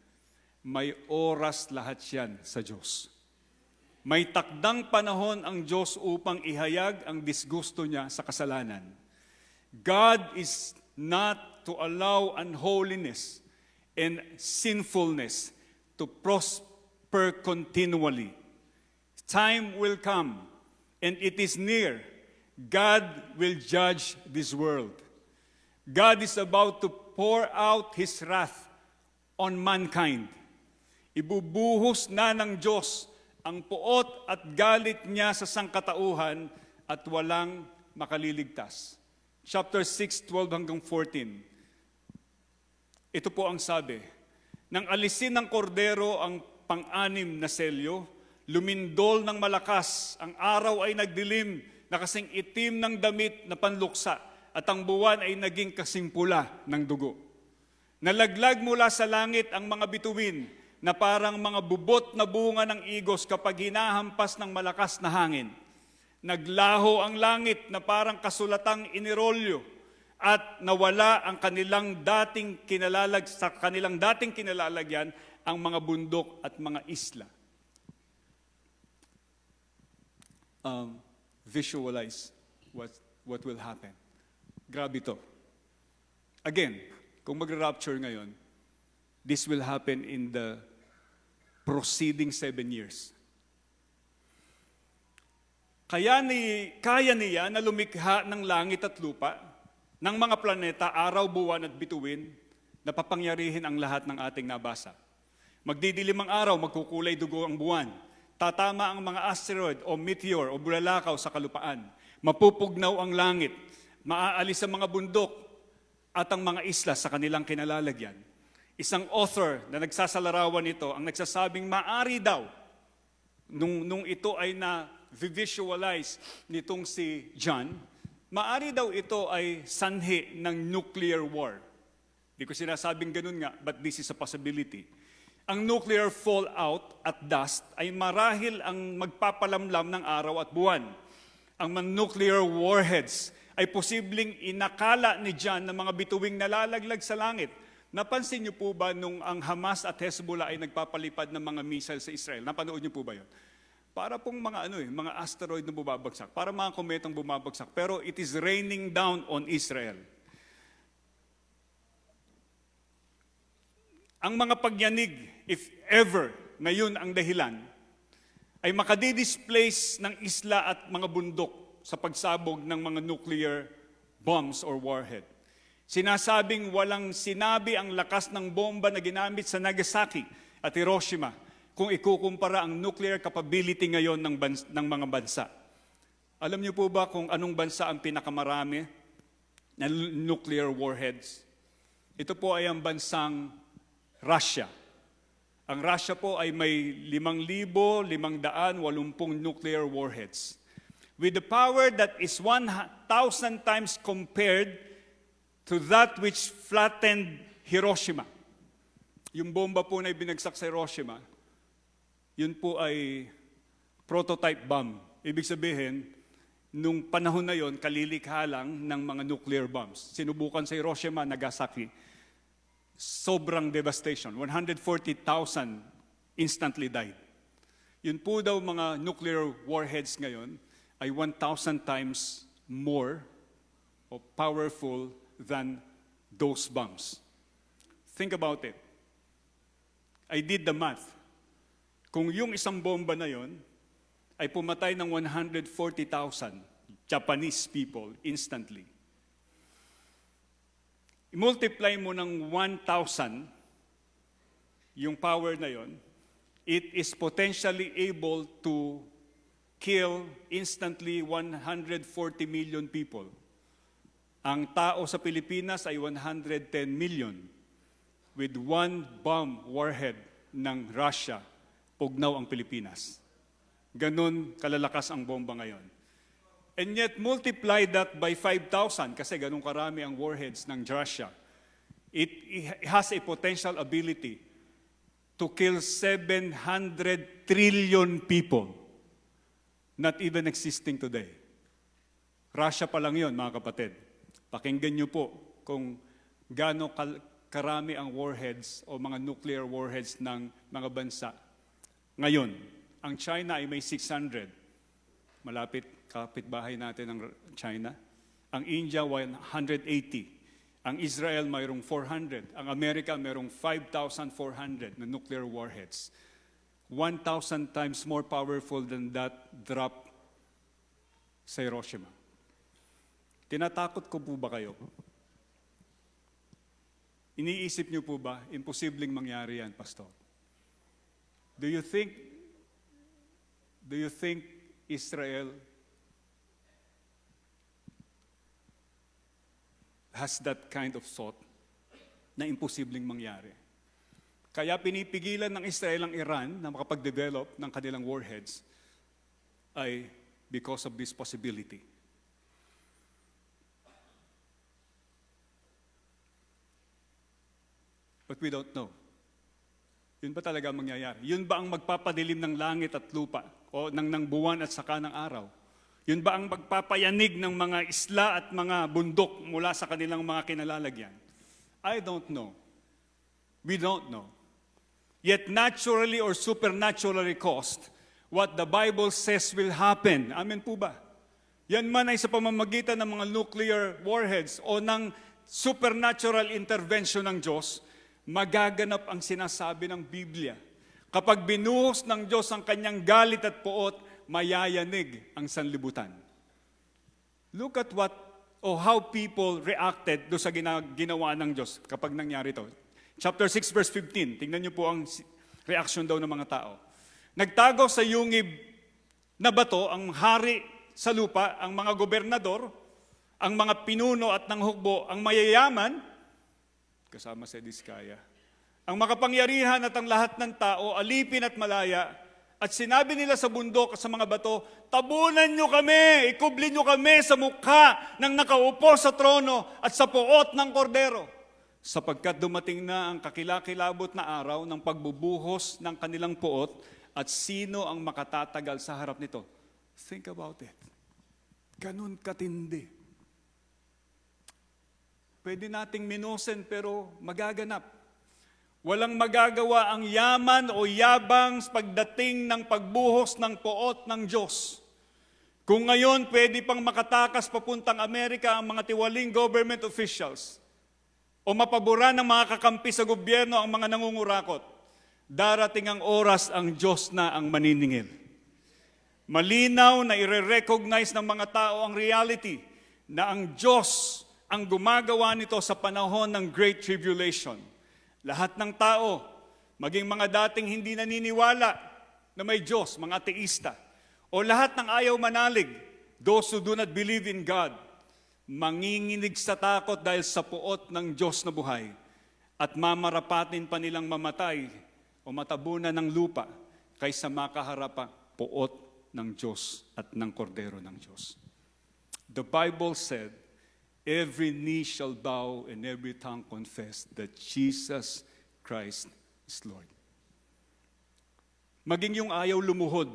May oras lahat yan sa Diyos. May takdang panahon ang Diyos upang ihayag ang disgusto niya sa kasalanan. God is not to allow unholiness and sinfulness to prosper continually. Time will come, and it is near. God will judge this world. God is about to pour out His wrath on mankind. Ibubuhos na ng Diyos ang puot at galit niya sa sangkatauhan at walang makaliligtas. Chapter 6, 12 hanggang 14. Ito po ang sabi, nang alisin ng kordero ang pang-anim na selyo, lumindol ng malakas, ang araw ay nagdilim na kasing itim ng damit na panluksa at ang buwan ay naging kasing pula ng dugo. Nalaglag mula sa langit ang mga bituin na parang mga bubot na bunga ng igos kapag hinahampas ng malakas na hangin. Naglaho ang langit na parang kasulatang inirolyo at nawala ang kanilang dating kinalalagyan ang mga bundok at mga isla. Visualize what will happen. Grabe ito. Again, kung mag-rapture ngayon, this will happen in the preceding 7 years. Kaya niya na lumikha ng langit at lupa, ng mga planeta, araw, buwan at bituin, na papangyarihin ang lahat ng ating nabasa. Magdidilim ang araw, magkukulay dugo ang buwan. Tatama ang mga asteroid o meteor o bulalakaw sa kalupaan. Mapupugnaw ang langit. Maaalis ang mga bundok at ang mga isla sa kanilang kinalalagyan. Isang author na nagsasalarawan nito ang nagsasabing maari daw nung ito ay na-visualize nitong si John, maari daw ito ay sanhi ng nuclear war. Di ko sinasabing ganun nga, but this is a possibility. Ang nuclear fallout at dust ay marahil ang magpapalamlam ng araw at buwan. Ang mga nuclear warheads ay posibleng inakala ni John ng mga bituing nalalaglag sa langit. Napansin niyo po ba nung ang Hamas at Hezbollah ay nagpapalipad ng mga missile sa Israel? Napanood niyo po ba yun? Para pong mga mga asteroid na bumabagsak, para mga kometang bumabagsak, pero it is raining down on Israel. ang mga pagyanig, if ever na yun ang dahilan, ay makadidisplace ng isla at mga bundok sa pagsabog ng mga nuclear bombs or warhead. Sinasabing walang sinabi ang lakas ng bomba na ginamit sa Nagasaki at Hiroshima kung ikukumpara ang nuclear capability ngayon ng mga bansa. Alam niyo po ba kung anong bansa ang pinakamarami na nuclear warheads? Ito po ay ang bansang Russia. Ang Russia po ay may 5,580 nuclear warheads. With the power that is 1,000 times compared to that which flattened Hiroshima. Yung bomba po na ibinagsak sa Hiroshima, yun po ay prototype bomb. Ibig sabihin, nung panahon na yon, kalilikha lang ng mga nuclear bombs. Sinubukan sa Hiroshima, Nagasaki. Sobrang devastation. 140,000 instantly died. Yun po daw mga nuclear warheads ngayon ay 1,000 times more or powerful than those bombs. Think about it. I did the math. Kung yung isang bomba na yon ay pumatay ng 140,000 Japanese people instantly, i-multiply mo ng 1,000 yung power na yon, it is potentially able to kill instantly 140 million people. Ang tao sa Pilipinas ay 110 million. With one bomb warhead ng Russia, pugnaw ang Pilipinas. Ganon kalalakas ang bomba ngayon. And yet, multiply that by 5,000, kasi ganun karami ang warheads ng Russia. It has a potential ability to kill 700 trillion people, not even existing today. Russia pa lang yun, mga kapatid. Pakinggan niyo po kung gaano karami ang warheads o mga nuclear warheads ng mga bansa. Ngayon, ang China ay may 600. Kapitbahay natin ng China. Ang India, 180. Ang Israel, mayroong 400. Ang Amerika, mayroong 5,400 na nuclear warheads. 1,000 times more powerful than that drop sa Hiroshima. Tinatakot ko po ba kayo? Iniisip niyo po ba, imposibleng mangyari yan, Pastor? Do you think Israel has that kind of thought na imposibleng mangyari? Kaya pinipigilan ng Israel ang Iran na makapag-develop ng kanilang warheads ay because of this possibility. But we don't know. Yun ba talaga mangyayari? Yun ba ang magpapadilim ng langit at lupa o ng buwan at saka ng araw? Yun ba ang magpapayanig ng mga isla at mga bundok mula sa kanilang mga kinalalagyan? I don't know. We don't know. Yet naturally or supernaturally caused what the Bible says will happen. Amen po ba? Yan man ay sa pamamagitan ng mga nuclear warheads o ng supernatural intervention ng Diyos, magaganap ang sinasabi ng Biblia. Kapag binuhos ng Diyos ang kanyang galit at puot, mayayanig ang sanlibutan. Look at how people reacted do sa ginawa ng Diyos kapag nangyari ito. Chapter 6 verse 15, tingnan niyo po ang reaction daw ng mga tao. Nagtago sa yungib na bato ang hari sa lupa, ang mga gobernador, ang mga pinuno at ng hukbo, ang mayayaman, kasama si Diskaya, ang makapangyarihan at ang lahat ng tao, alipin at malaya, at sinabi nila sa bundok at sa mga bato, tabunan nyo kami, ikublin nyo kami sa mukha ng nakaupo sa trono at sa puot ng kordero. Sapagkat dumating na ang kakilakilabot na araw ng pagbubuhos ng kanilang puot at sino ang makatatagal sa harap nito. Think about it. Ganun katindi. Pwede nating minusin pero magaganap. Walang magagawa ang yaman o yabang pagdating ng pagbuhos ng puot ng Diyos. Kung ngayon pwede pang makatakas papuntang Amerika ang mga tiwaling government officials o mapaboran ng mga kakampi sa gobyerno ang mga nangungurakot, darating ang oras ang Diyos na ang maniningil. Malinaw na i-recognize ng mga tao ang reality na ang Diyos ang gumagawa nito sa panahon ng Great Tribulation. Lahat ng tao, maging mga dating hindi naniniwala na may Diyos, mga ateista, o lahat ng ayaw manalig, those who do not believe in God, manginginig sa takot dahil sa puot ng Diyos na buhay at mamarapatin pa nilang mamatay o matabunan ng lupa kaysa makaharap ang puot ng Diyos at ng kordero ng Diyos. The Bible said, every knee shall bow and every tongue confess that Jesus Christ is Lord. Maging yung ayaw lumuhod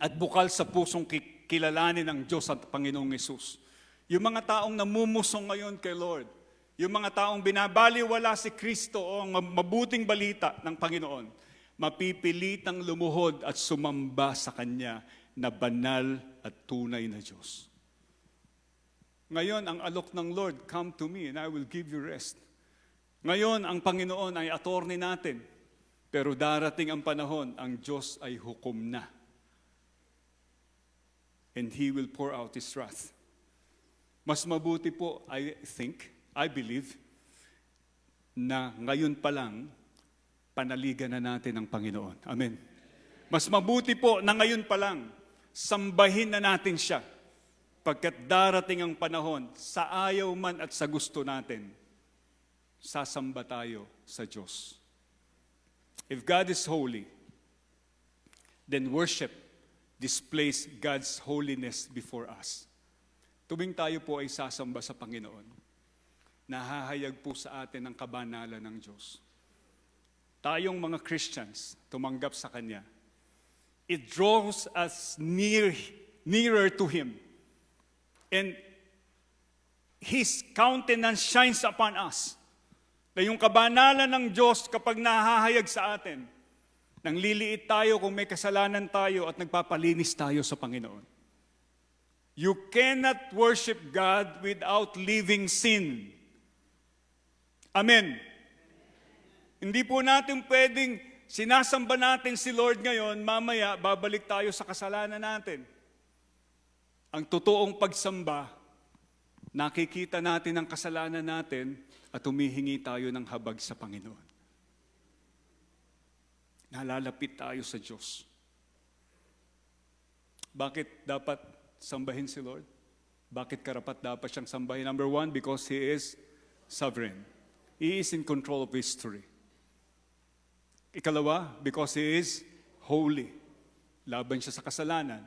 at bukal sa pusong kilalanin ng Diyos at Panginoong Yesus. Yung mga taong namumusong ngayon kay Lord, yung mga taong binabaliwala si Kristo o ang mabuting balita ng Panginoon, mapipilitang lumuhod at sumamba sa Kanya na banal at tunay na Diyos. Ngayon, ang alok ng Lord, come to me and I will give you rest. Ngayon, ang Panginoon ay attorney natin, pero darating ang panahon, ang Diyos ay hukom na. And He will pour out His wrath. Mas mabuti po, I believe, na ngayon pa lang, panaligan na natin ang Panginoon. Amen. Mas mabuti po na ngayon pa lang, sambahin na natin siya. Pagkat darating ang panahon, sa ayaw man at sa gusto natin, sasamba tayo sa Diyos. If God is holy, then worship displays God's holiness before us. Tuwing tayo po ay sasamba sa Panginoon, nahahayag po sa atin ang kabanalan ng Diyos. Tayong mga Christians, tumanggap sa Kanya, it draws us nearer to Him. And His countenance shines upon us. Na yung kabanalan ng Diyos kapag nahahayag sa atin, nang liliit tayo kung may kasalanan tayo at nagpapalinis tayo sa Panginoon. You cannot worship God without leaving sin. Amen. Hindi po natin pwedeng sinasamba natin si Lord ngayon, mamaya babalik tayo sa kasalanan natin. Ang totoong pagsamba, nakikita natin ang kasalanan natin at humihingi tayo ng habag sa Panginoon. Nalalapit tayo sa Diyos. Bakit dapat sambahin si Lord? Bakit karapat dapat siyang sambahin? Number one, because He is sovereign. He is in control of history. Ikalawa, because He is holy. Laban siya sa kasalanan.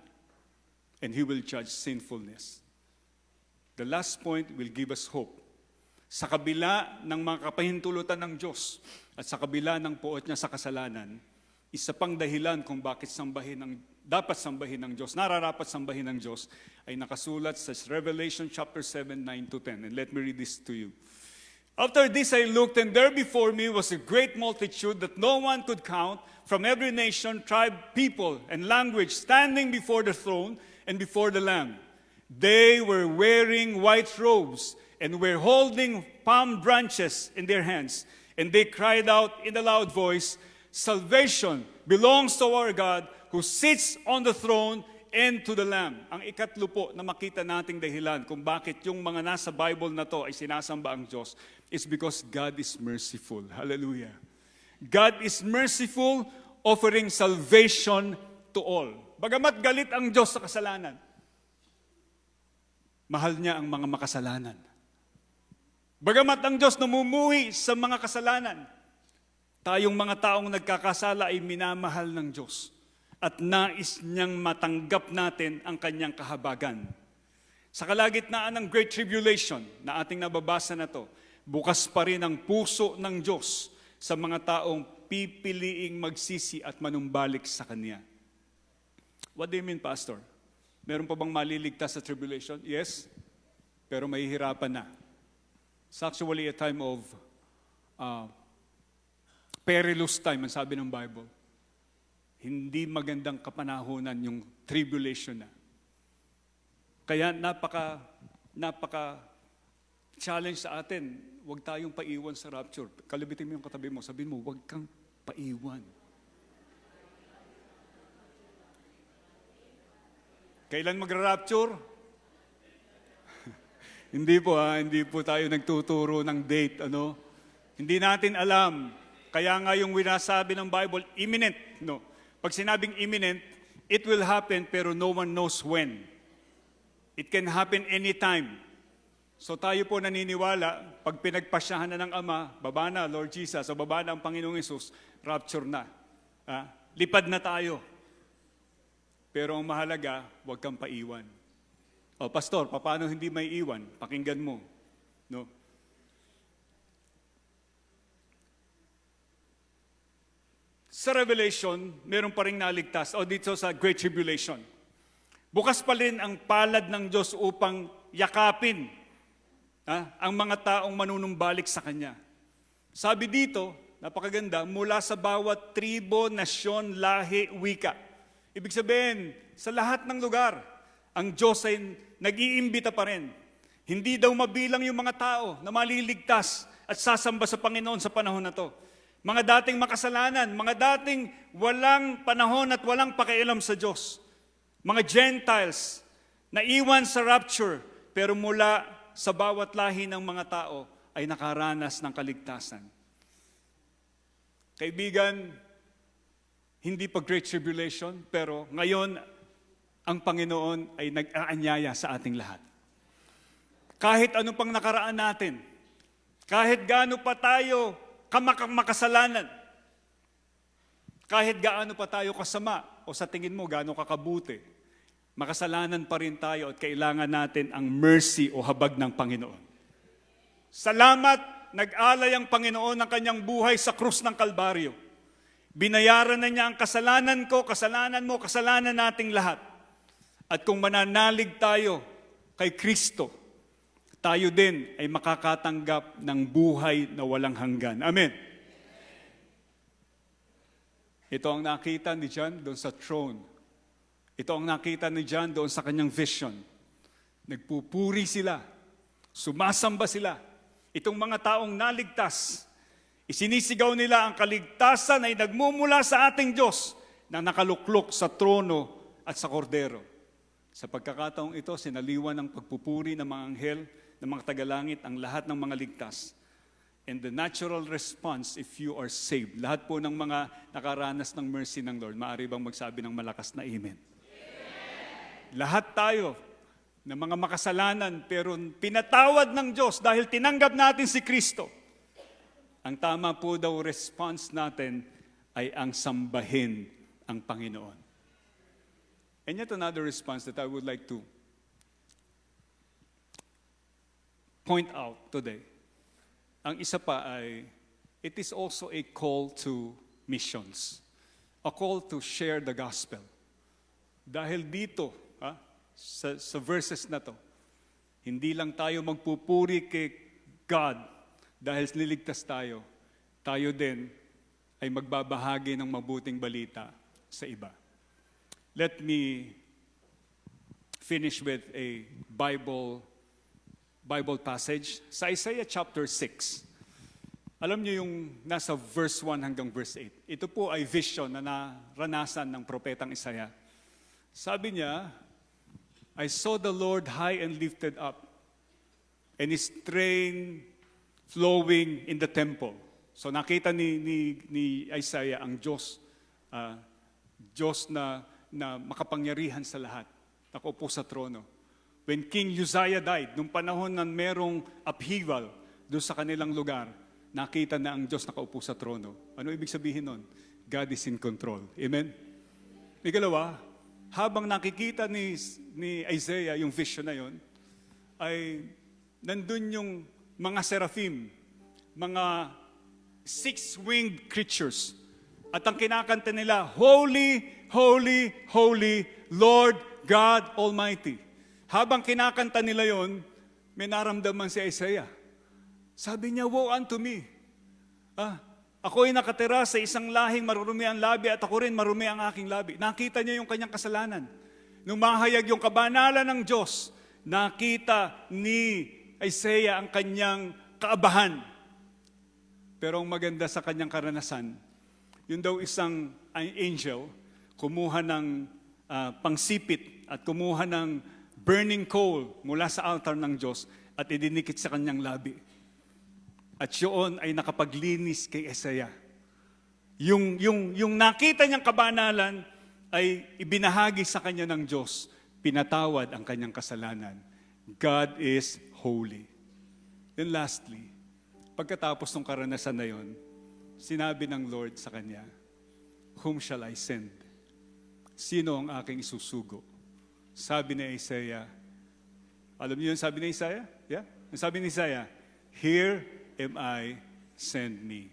And He will judge sinfulness. The last point will give us hope. Sa kabila ng mga kapahintulutan ng Diyos at sa kabila ng puot niya sa kasalanan, isa pang dahilan kung bakit dapat sambahin ng Diyos, nararapat sambahin ng Diyos, ay nakasulat sa Revelation chapter 7, 9 to 10. And let me read this to you. After this I looked, and there before me was a great multitude that no one could count, from every nation, tribe, people, and language, standing before the throne and before the Lamb. They were wearing white robes and were holding palm branches in their hands. And they cried out in a loud voice, Salvation belongs to our God who sits on the throne and to the Lamb. Ang ikatlo po na makita nating dahilan kung bakit yung mga nasa Bible na to ay sinasamba ang Diyos is because God is merciful. Hallelujah. God is merciful, offering salvation to all. Bagamat galit ang Diyos sa kasalanan, mahal niya ang mga makasalanan. Bagamat ang Diyos namumuhi sa mga kasalanan, tayong mga taong nagkakasala ay minamahal ng Diyos at nais niyang matanggap natin ang kanyang kahabagan. Sa kalagitnaan ng Great Tribulation na ating nababasa na to, bukas pa rin ang puso ng Diyos sa mga taong pipiliing magsisi at manumbalik sa Kanya. What do you mean, Pastor? Meron pa bang maliligtas sa tribulation? Yes, pero mahihirapan na. It's actually a time of perilous time, ang sabi ng Bible. Hindi magandang kapanahunan yung tribulation na. Kaya napaka challenge sa atin, huwag tayong paiwan sa rapture. Kalabitin mo yung katabi mo, sabihin mo, huwag kang paiwan. Kailan magra-rapture? Hindi po tayo nagtuturo ng date, ano? Hindi natin alam. Kaya nga yung winasabi ng Bible, imminent, no? Pag sinabing imminent, it will happen pero no one knows when. It can happen anytime. So tayo po naniniwala, pag pinagpasyahan na ng Ama, baba na Lord Jesus, o baba na ang Panginoong Hesus, rapture na. Lipad na tayo. Pero ang mahalaga, huwag kang paiwan. O pastor, paano hindi may iwan? Pakinggan mo. No? Sa Revelation, meron pa rin naligtas. O dito sa Great Tribulation. Bukas pa rin ang palad ng Diyos upang yakapin ang mga taong manunumbalik sa Kanya. Sabi dito, napakaganda, mula sa bawat tribo, nasyon, lahi, wika. Ibig sabihin, sa lahat ng lugar, ang Diyos ay nag-iimbita pa rin. Hindi daw mabilang yung mga tao na maliligtas at sasamba sa Panginoon sa panahon na to. Mga dating makasalanan, mga dating walang panahon at walang pakialam sa Diyos. Mga Gentiles na iwan sa rapture, pero mula sa bawat lahi ng mga tao ay nakaranas ng kaligtasan. Kaibigan, hindi pa Great Tribulation, pero ngayon, ang Panginoon ay nag-aanyaya sa ating lahat. Kahit ano pang nakaraan natin, kahit gaano pa tayo makasalanan, kahit gaano pa tayo kasama, o sa tingin mo gaano kakabuti, makasalanan pa rin tayo at kailangan natin ang mercy o habag ng Panginoon. Salamat, nag-alay ang Panginoon ng kanyang buhay sa krus ng Kalbaryo. Binayaran na niya ang kasalanan ko, kasalanan mo, kasalanan nating lahat. At kung mananalig tayo kay Kristo, tayo din ay makakatanggap ng buhay na walang hanggan. Amen. Ito ang nakita ni John doon sa throne. Ito ang nakita ni John doon sa kanyang vision. Nagpupuri sila, sumasamba sila. Itong mga taong naligtas, isinisigaw nila ang kaligtasan ay nagmumula sa ating Diyos na nakaluklok sa trono at sa kordero. Sa pagkakataong ito, sinaliwan ng pagpupuri ng mga anghel, ng mga tagalangit, ang lahat ng mga ligtas. And the natural response if you are saved, lahat po ng mga nakaranas ng mercy ng Lord, maaari bang magsabi ng malakas na amen? Lahat tayo ng mga makasalanan, pero pinatawad ng Diyos dahil tinanggap natin si Kristo. Ang tama po daw response natin ay ang sambahin ang Panginoon. And yet another response that I would like to point out today. Ang isa pa ay, it is also a call to missions. A call to share the gospel. Dahil dito, sa verses na to, hindi lang tayo magpupuri kay God dahil niligtas tayo, tayo din ay magbabahagi ng mabuting balita sa iba. Let me finish with a Bible passage sa Isaiah chapter 6. Alam niyo yung nasa verse 1 hanggang verse 8. Ito po ay vision na naranasan ng propetang Isaiah. Sabi niya, I saw the Lord high and lifted up, and His train flowing in the temple. So nakita ni Isaiah ang Diyos, Diyos na makapangyarihan sa lahat, nakaupo sa trono. When King Uzziah died, nung panahon na merong upheaval doon sa kanilang lugar, nakita na ang Diyos nakaupo sa trono. Ano ibig sabihin nun? God is in control. Amen? Ikalawa, habang nakikita ni Isaiah yung vision na yun, ay nandun yung mga seraphim, mga six-winged creatures. At ang kinakanta nila, Holy, Holy, Holy, Lord God Almighty. Habang kinakanta nila yon, may naramdaman si Isaiah. Sabi niya, woe unto me. Ako'y nakatira sa isang lahing marurumi ang labi at ako rin marumi ang aking labi. Nakita niya yung kanyang kasalanan. Nung mahayag yung kabanalan ng Diyos, nakita ni Isaiah ang kanyang kaabahan. Pero ang maganda sa kanyang karanasan, yun daw isang angel, kumuha ng pangsipit at kumuha ng burning coal mula sa altar ng Diyos at idinikit sa kanyang labi. At yun ay nakapaglinis kay Isaiah. Yung nakita niyang kabanalan ay ibinahagi sa kanya ng Diyos. Pinatawad ang kanyang kasalanan. God is holy. Then lastly, pagkatapos ng karanasan na yon, sinabi ng Lord sa kanya, "Whom shall I send?" Sino ang aking isusugo? Sabi ni Isaiah, alam niyo yung sabi ni Isaiah? Yeah? Yung sabi ni Isaiah, "Here am I, send me."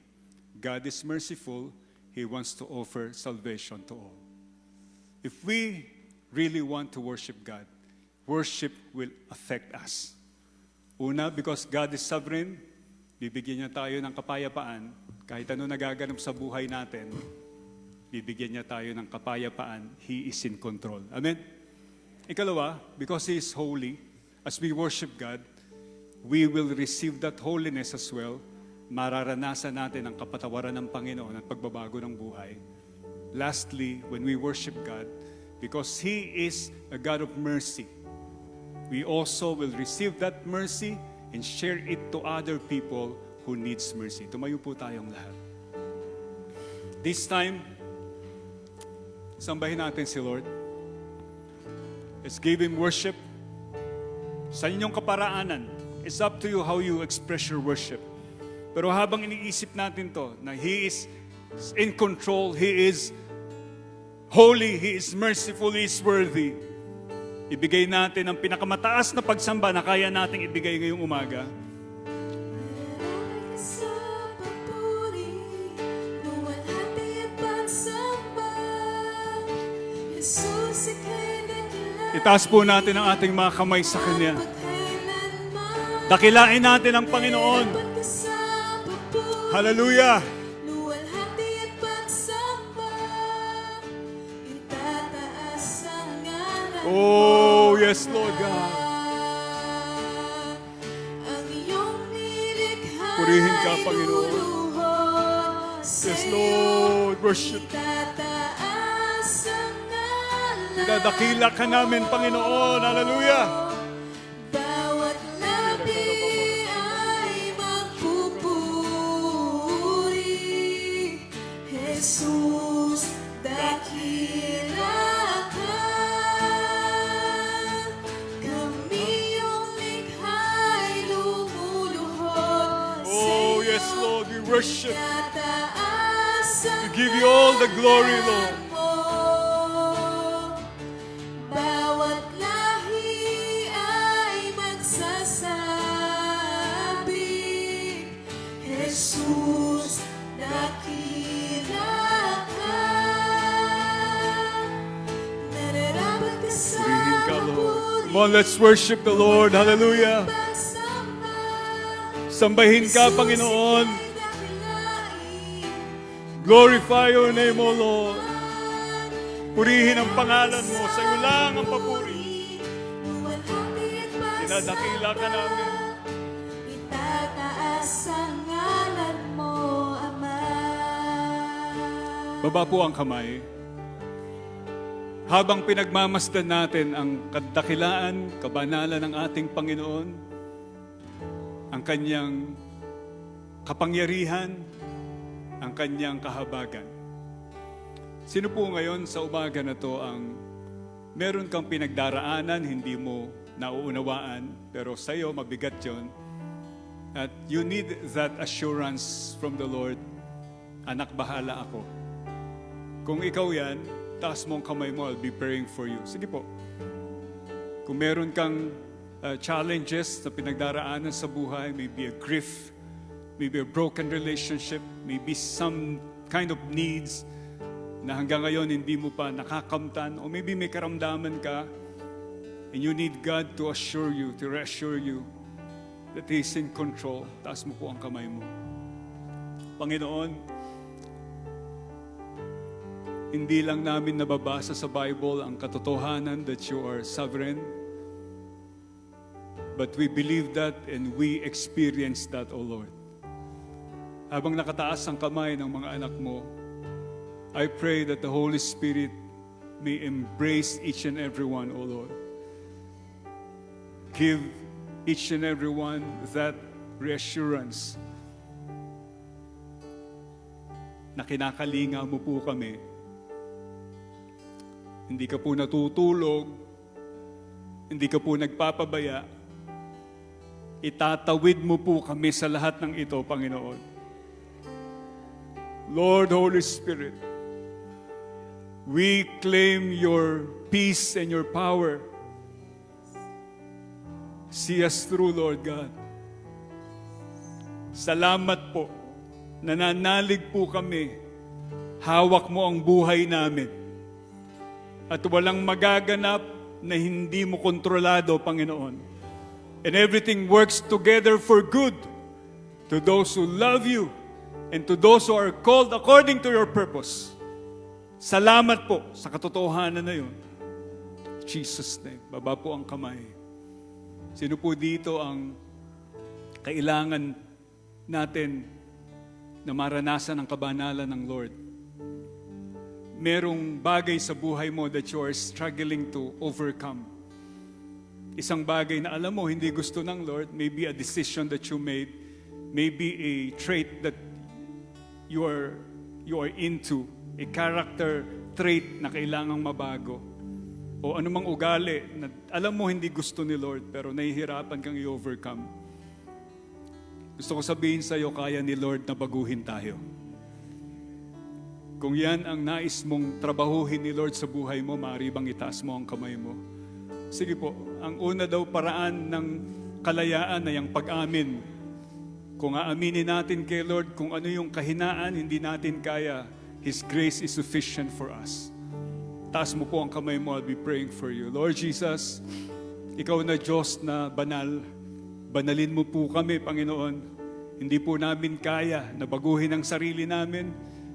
God is merciful. He wants to offer salvation to all. If we really want to worship God, worship will affect us. Una, because God is sovereign, bibigyan niya tayo ng kapayapaan. Kahit ano nagaganap sa buhay natin, bibigyan niya tayo ng kapayapaan. He is in control. Amen? Ikalawa, because He is holy, as we worship God, we will receive that holiness as well. Mararanasan natin ang kapatawaran ng Panginoon at pagbabago ng buhay. Lastly, when we worship God, because He is a God of mercy, we also will receive that mercy and share it to other people who needs mercy. Tumayo po tayong lahat. This time, sambahin natin si Lord. Let's give Him worship. Sa inyong kaparaanan, it's up to you how you express your worship. Pero habang iniisip natin to, na He is in control, He is holy, He is merciful, He is worthy, ibigay natin ang pinakamataas na pagsamba na kaya nating ibigay ngayong umaga. Sa papuri, luwalhati at pagsamba, Jesus, ika'y dakila. Itaas po natin ang ating mga kamay sa Kanya. Pagkailanman, Dakilain natin ang Panginoon. dapat ka sa papuri. Hallelujah! Luwalhati at pagsamba, itataas ang ngalan mo. Oh, yes, Lord God. Ang iyong nilikha Purihin ka, ay Panginoon. luluhod sa Yes, iyo. Lord. Worship. Itataas ang ngalan Dinadakila ka namin, Panginoon. Hallelujah! bawat labi ay magpupuri. Jesus, dakila ka. Kami iyong likha'y lumuluhod sa Oh, yes, iyo. Lord. We worship. Itataas ang We give you all the glory, Lord. ngalan mo. Bawat lahi ay magsasabi, Jesus, dakila ka. Nararapat ka sa Purihin ka, Lord. papuri. Come on, let's worship the Lord. Hallelujah! Pagsamba, Sambahin ka, Jesus, Panginoon. ika'y dakilain. Glorify your name, O Lord. Purihin ang pangalan mo. Sa iyo lang ang papuri. Dinadakila ka namin. Itataas ang ngalan mo, Ama. Baba po ang kamay. Habang pinagmamasdan natin ang kadakilaan, kabanalan ng ating Panginoon, ang kanyang kapangyarihan, ang kanyang kahabagan. Sino po ngayon sa umaga na to ang meron kang pinagdaraanan, hindi mo nauunawaan, pero sa iyo mabigat yon. At you need that assurance from the Lord, anak, bahala ako. Kung ikaw yan, taas mo ang kamay mo, I'll be praying for you. Sige po. Kung meron kang challenges na pinagdaraanan sa buhay, maybe a grief, maybe a broken relationship, maybe some kind of needs na hanggang ngayon hindi mo pa nakakamtan, o maybe may karamdaman ka and you need God to assure you, to reassure you that He is in control. Taas mo po ang kamay mo. Panginoon, hindi lang namin nababasa sa Bible ang katotohanan that you are sovereign. But we believe that and we experience that, O Lord. Habang nakataas ang kamay ng mga anak mo, I pray that the Holy Spirit may embrace each and every one, O Lord. Give each and every one that reassurance na kinakalinga mo po kami. Hindi ka po natutulog, hindi ka po nagpapabaya. Itatawid mo po kami sa lahat ng ito, Panginoon. Lord, Holy Spirit, we claim your peace and your power. See us through, Lord God. Salamat po. Nananalig po kami. Hawak mo ang buhay namin. At walang magaganap na hindi mo kontrolado, Panginoon. And everything works together for good to those who love you and to those who are called according to your purpose. Salamat po sa katotohanan na yun. In Jesus' name, baba po ang kamay. Sino po dito ang kailangan natin na maranasan ang kabanalan ng Lord? Merong bagay sa buhay mo that you are struggling to overcome. Isang bagay na alam mo hindi gusto ng Lord, maybe a decision that you made, maybe a trait that you are into, a character trait na kailangang mabago, o anumang ugali na alam mo hindi gusto ni Lord pero nahihirapan kang i-overcome. Gusto ko sabihin sa iyo, kaya ni Lord na baguhin tayo. Kung yan ang nais mong trabahuhin ni Lord sa buhay mo, maaari bang itaas mo ang kamay mo? Sige po, ang una daw paraan ng kalayaan ay ang pag-amin. Kung aaminin natin kay Lord kung ano yung kahinaan, hindi natin kaya, His grace is sufficient for us. Taas mo po ang kamay mo, I'll be praying for you. Lord Jesus, Ikaw na Diyos na banal, banalin mo po kami, Panginoon. Hindi po namin kaya na baguhin ang sarili namin,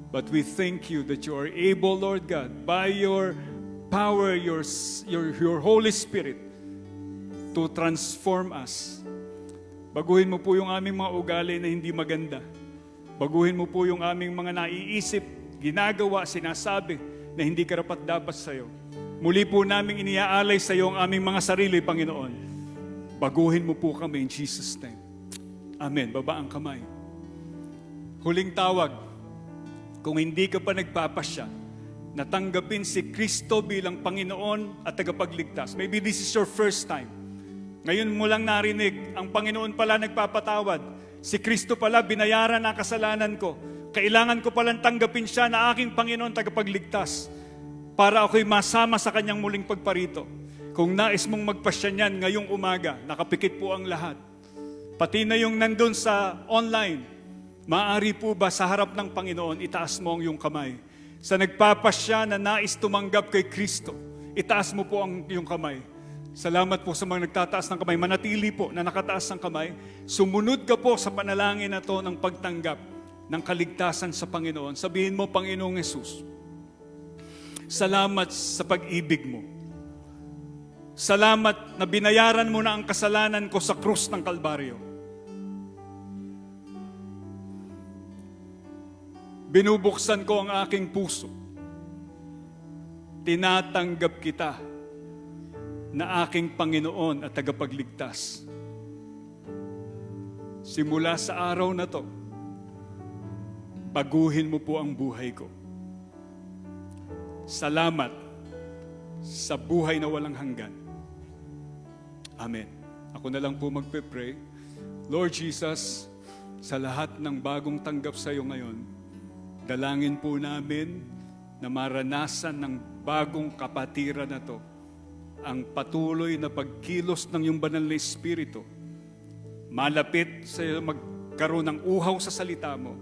but we thank you that you are able, Lord God, by your power, your Holy Spirit, to transform us. Baguhin mo po yung aming mga ugali na hindi maganda. Baguhin mo po yung aming mga naiisip, ginagawa, sinasabi na hindi karapat-dapat sa iyo. Muli po namin iniaalay sa iyo ang aming mga sarili, Panginoon. Baguhin mo po kami in Jesus' name. Amen. Baba ang kamay. Huling tawag. Kung hindi ka pa nagpapasya, natanggapin si Kristo bilang Panginoon at tagapagligtas. Maybe this is your first time. Ngayon mo lang narinig, ang Panginoon pala nagpapatawad. Si Kristo pala binayaran ang kasalanan ko. Kailangan ko palang tanggapin siya na aking Panginoon tagapagligtas para ako'y masama sa kanyang muling pagparito. Kung nais mong magpasya niyan ngayong umaga, nakapikit po ang lahat. Pati na yung nandun sa online, maaari po ba sa harap ng Panginoon, itaas mo ang iyong kamay. Sa nagpapasya na nais tumanggap kay Kristo, itaas mo po ang iyong kamay. Salamat po sa mga nagtataas ng kamay. Manatili po na nakataas ng kamay. Sumunod ka po sa panalangin na to ng pagtanggap ng kaligtasan sa Panginoon. Sabihin mo, Panginoong Hesus, salamat sa pag-ibig mo. Salamat na binayaran mo na ang kasalanan ko sa krus ng Kalbaryo. Binubuksan ko ang aking puso. Tinatanggap kita na aking Panginoon at tagapagligtas. Simula sa araw na to, baguhin mo po ang buhay ko. Salamat sa buhay na walang hanggan. Amen. Ako na lang po magpe-pray. Lord Jesus, sa lahat ng bagong tanggap sa iyo ngayon, dalangin po namin na maranasan ng bagong kapatiran na to ang patuloy na pagkilos ng iyong banal na Espiritu. Malapit sa iyo magkaroon ng uhaw sa salita mo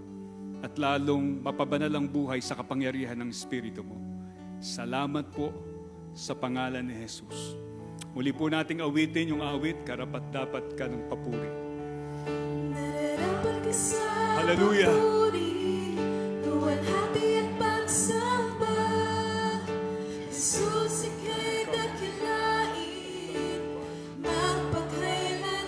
at lalong mapabanal ang buhay sa kapangyarihan ng Espiritu mo. Salamat po sa pangalan ni Jesus. Muli po nating awitin yung awit, karapat-dapat ka ng papuri. Hallelujah! Luwalhati at pagsamba, Jesus, ika'y dakilain, magpakailanman.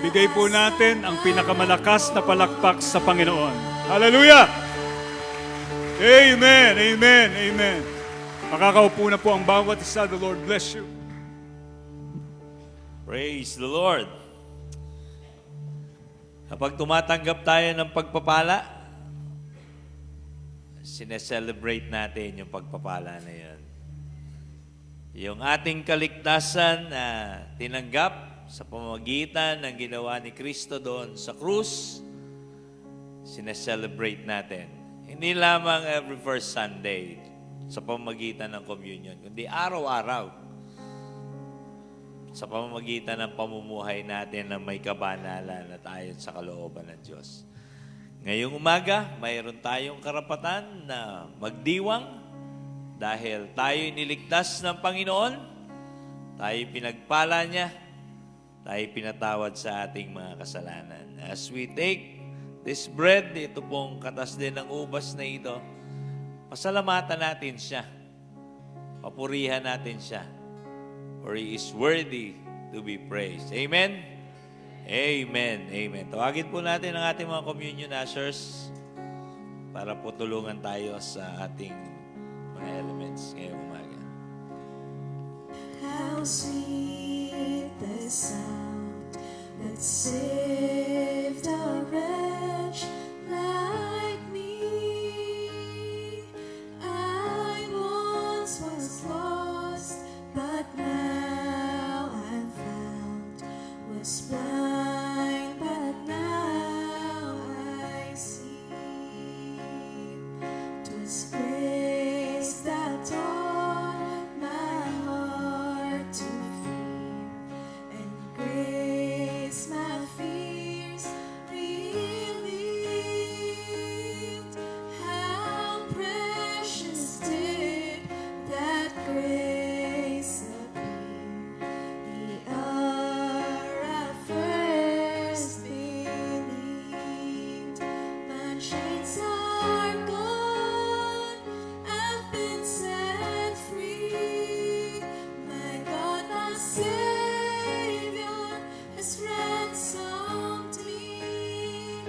Ibigay po natin ang pinakamalakas na palakpak sa Panginoon. Hallelujah! Amen, amen, amen. Makakaupo na po ang bawat isa. The Lord bless you. Praise the Lord. Kapag tumatanggap tayo ng pagpapala, sineselebrate natin yung pagpapala na yun. Yung ating kaligtasan na tinanggap sa pamamagitan ng ginawa ni Kristo doon sa krus, sineselebrate natin. Hindi lamang every first Sunday sa pamamagitan ng communion, kundi araw-araw sa pamamagitan ng pamumuhay natin na may kabanalan at ayon sa kalooban ng Diyos. Ngayong umaga, mayroon tayong karapatan na magdiwang dahil tayo niligtas ng Panginoon, tayo pinagpala niya, tayo pinatawad sa ating mga kasalanan. As we take this bread, ito pong katas din ng ubas na ito, pasalamatan natin siya, papurihan natin siya, for He is worthy to be praised. Amen? Amen. Amen. Tawagin po natin ang ating mga communion ushers para po tulungan tayo sa ating mga elements ngayong umaga. How sweet the sound that saved a wretch like me. I once was lost, but now I'm found. Was blind, but now I see. 'Twas grace that taught my heart to fear, and grace my fears relieved. How precious did that grace appear the hour I first believed. My chains are gone, I've been set free. My God, my Savior has ransomed me.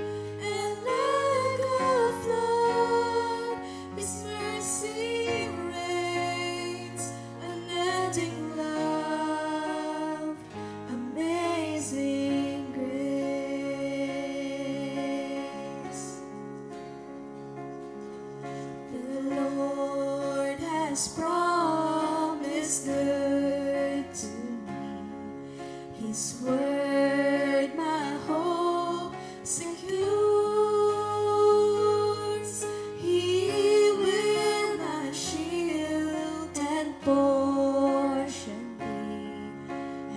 And like a flood, His mercy reigns, unending love, amazing grace. The Lord has promised good to me. His word my hope secures. He will my shield and portion be,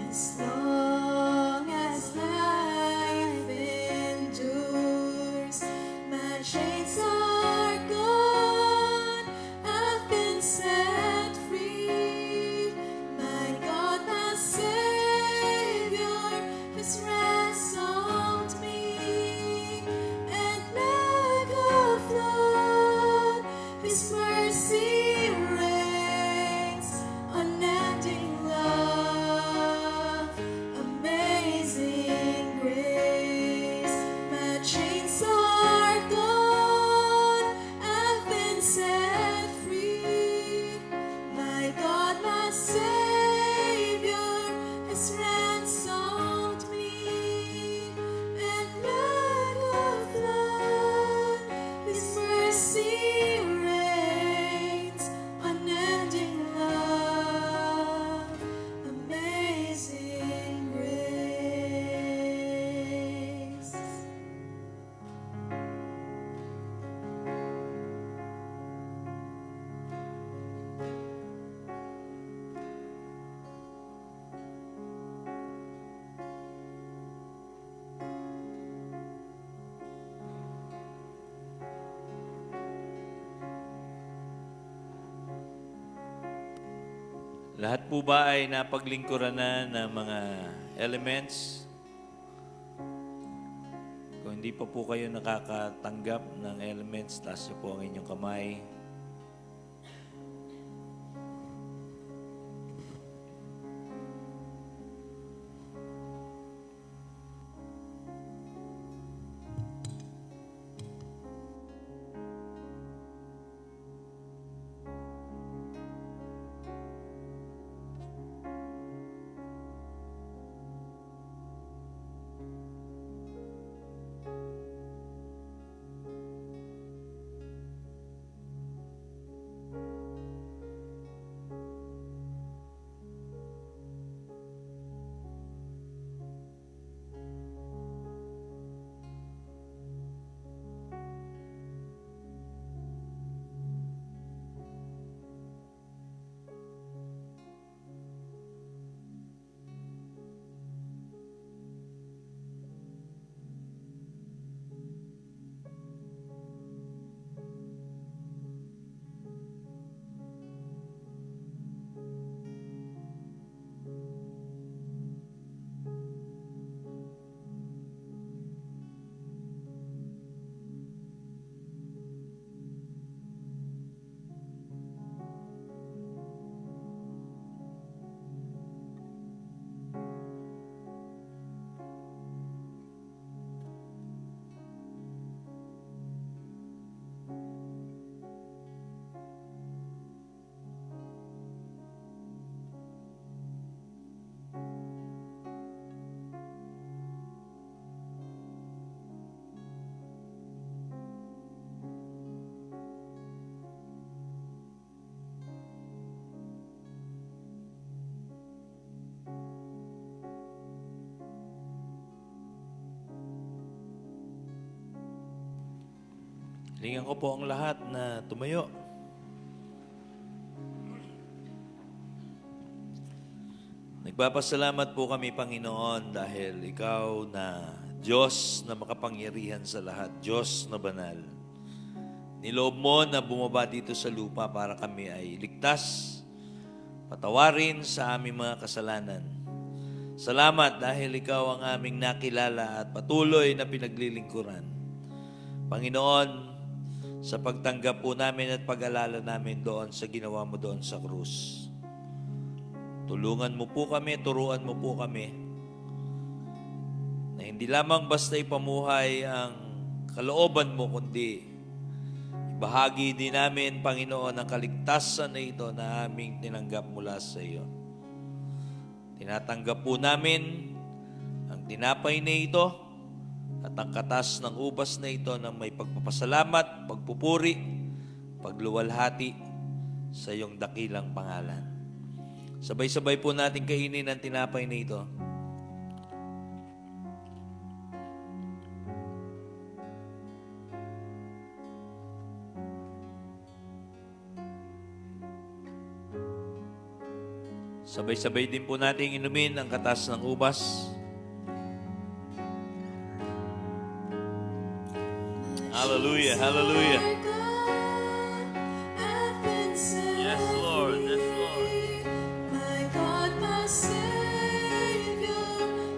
as long as life endures. My chains are gone, I've been set free. My God, my Savior has ransomed me. And like a flood, His mercy reigns, unending love, amazing grace. My chains are gone, I've been set free. My God, my Savior has ransomed me. And like a flood, His mercy reigns, unending love, amazing grace. Lahat po ba ay napaglingkuran na ng mga elements? Kung hindi pa po kayo nakakatanggap ng elements, taas niyo po ang inyong kamay. Hilingan ko po ang lahat na tumayo. Nagpapasalamat po kami, Panginoon, dahil Ikaw na Diyos na makapangyarihan sa lahat, Diyos na banal. Niloob mo na bumaba dito sa lupa para kami ay ligtas, patawarin sa aming mga kasalanan. Salamat dahil Ikaw ang aming nakilala at patuloy na pinaglilingkuran. Panginoon, sa pagtanggap po namin at pag-alala namin doon sa ginawa mo doon sa krus. Tulungan mo po kami, turuan mo po kami na hindi lamang basta ipamuhay ang kalooban mo, kundi ibahagi din namin, Panginoon, ang kaligtasan na ito na aming tinanggap mula sa iyo. Tinatanggap po namin ang tinapay na ito at ang katas ng ubas na ito na may pagpapasalamat, pagpupuri, pagluwalhati sa iyong dakilang pangalan. Sabay-sabay po natin kainin ang tinapay na ito. Sabay-sabay din po natin inumin ang katas ng ubas. Hallelujah, hallelujah. Yes, Lord, yes, Lord. My God, my Savior,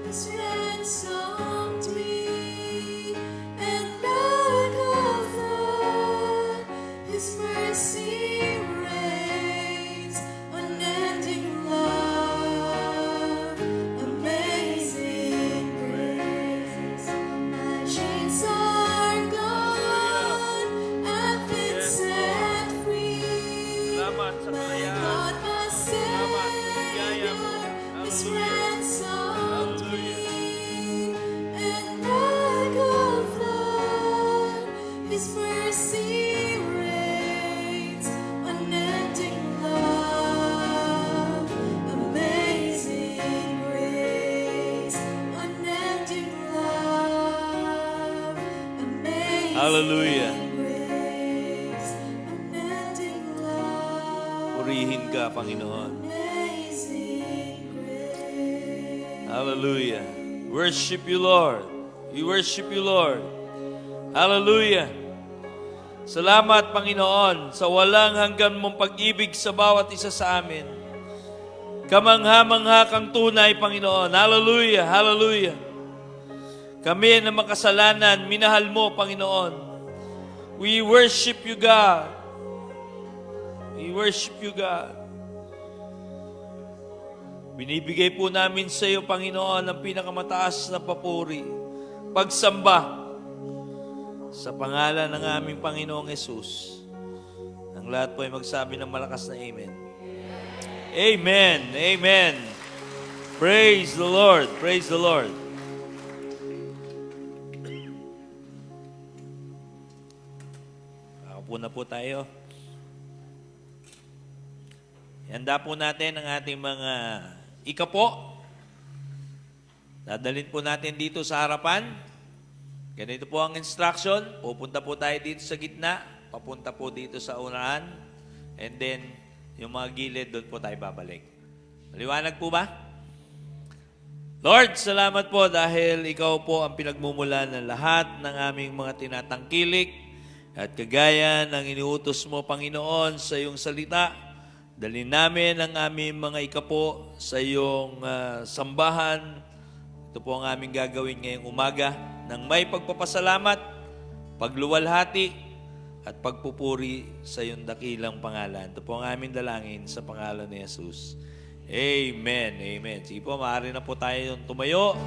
has ransomed me, and like a flood, His mercy reigns, unending love, amazing grace. My chains are gone, I've been set free. Salamat sa My kalayaan. God, my Salamat sa biyaya mo. Savior, has Hallelujah. ransomed Hallelujah. me, and like a flood, His mercy reigns, unending love, amazing grace, unending love, amazing Hallelujah. grace, unending love. Purihin ka, Panginoon. Amazing grace. Hallelujah. Worship you, Lord. We worship you, Lord. Hallelujah. Salamat, Panginoon, sa walang hanggan mong pag-ibig sa bawat isa sa amin. Kamangha-mangha kang tunay, Panginoon. Hallelujah, hallelujah. Kami na makasalanan, minahal mo, Panginoon. We worship you, God. We worship you, God. Binibigay po namin sa iyo, Panginoon, ang pinakamataas na papuri, pagsamba sa pangalan ng aming Panginoong Yesus. Ang lahat po ay magsabi ng malakas na Amen. Amen. Amen. Praise the Lord. Praise the Lord. Ako na po tayo. Handa po natin ang ating mga ikapo. Dadalhin po natin dito sa harapan. Ganito po ang instruction. Pupunta po tayo dito sa gitna. Papunta po dito sa unahan. And then, yung mga gilid, doon po tayo babalik. Maliwanag po ba? Lord, salamat po dahil Ikaw po ang pinagmumulan ng lahat ng aming mga tinatangkilik at kagaya ng iniutos mo, Panginoon, sa iyong salita. Dalhin namin ang aming mga ikapo sa iyong sambahan. Ito po ang aming gagawin ngayong umaga ng may pagpapasalamat, pagluwalhati, at pagpupuri sa iyong dakilang pangalan. Ito po ang aming dalangin sa pangalan ni Jesus. Amen. Amen. Sige po, maaari na po tayo tumayo.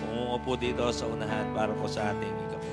Pumungo po dito sa unahan para po sa ating ikapo.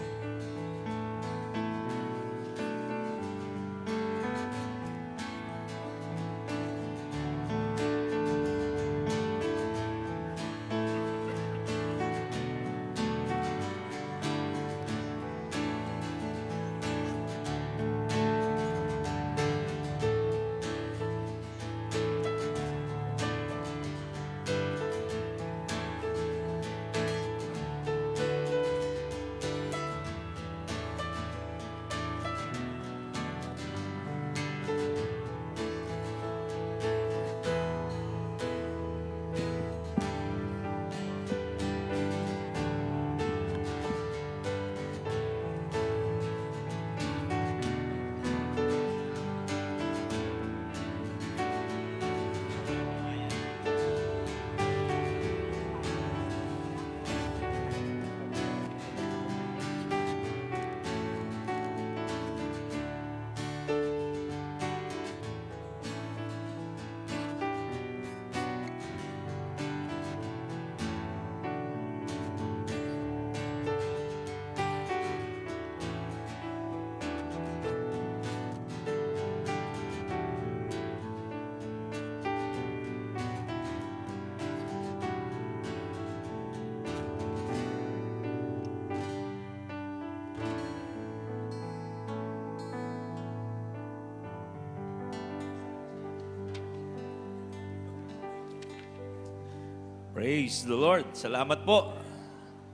Praise the Lord. Salamat po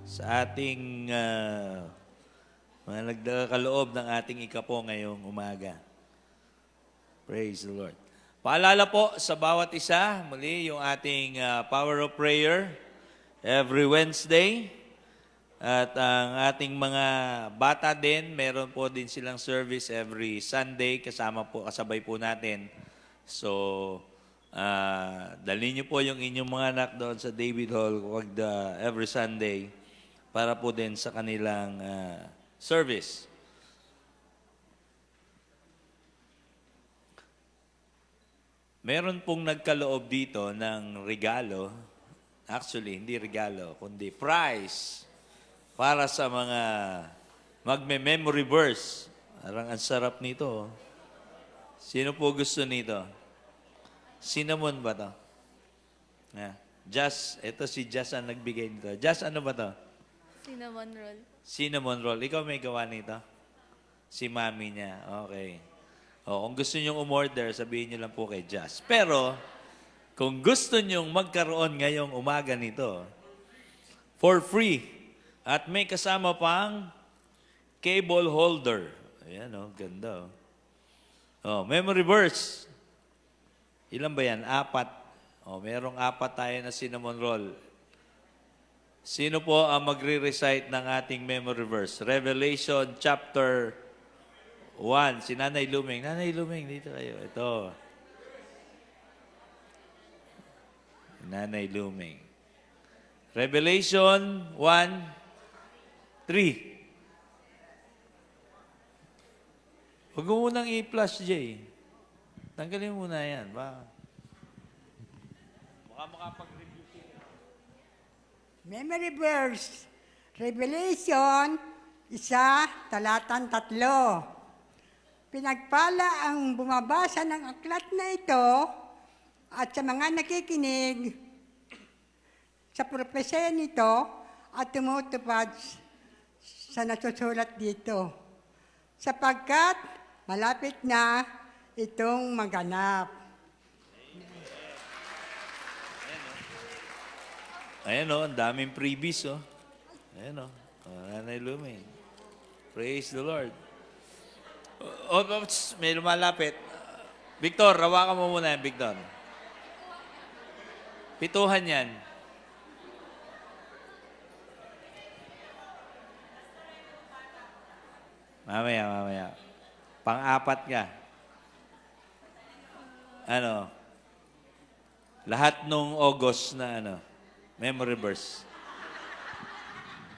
sa ating mga nagdakaloob ng ating ikapo ngayong umaga. Praise the Lord. Paalala po sa bawat isa, muli yung ating power of prayer every Wednesday. At ang ating mga bata din, meron po din silang service every Sunday, kasabay po natin. So, dalhin niyo po yung inyong mga anak doon sa David Hall every Sunday para po din sa kanilang service. Meron pong nagkaloob dito ng regalo. Actually, hindi regalo, kundi prize para sa mga magme-memory verse. Parang ang sarap nito. Sino po gusto nito? Cinnamon ba to? Jazz, ito si Jazz ang nagbigay nito. Jazz, ano ba to? Cinnamon roll. Cinnamon roll. Ikaw may gawa nito? Si mami niya. Okay. Kung gusto nyong umorder, sabihin nyo lang po kay Jazz. Pero, kung gusto nyong magkaroon ngayong umaga nito, for free, at may kasama pang cable holder. Ayan, ganda. Memory verse. Ilan ba yan? 4. Merong 4 tayo na cinnamon roll. Sino po ang magre-recite ng ating memory verse? Revelation chapter 1. Si Nanay Luming. Nanay Luming, dito kayo. Ito. Nanay Luming. Revelation 1:3. Huwag mo munang i-plus, Jay. Tanggalin mo muna yan. Baka makapag-review siya. Memory verse, Revelation 1:3. Pinagpala ang bumabasa ng aklat na ito at sa mga nakikinig sa propesya nito at tumutupad sa nasusulat dito. Sapagkat malapit na itong maganap. Ayan ang daming freebies, Ayan Nanay Luming. Praise the Lord. May lumalapit. Victor, rawakan mo muna yan, Victor. 7 yan. Mamaya. Pang-4 ka. Lahat nung August na memory verse.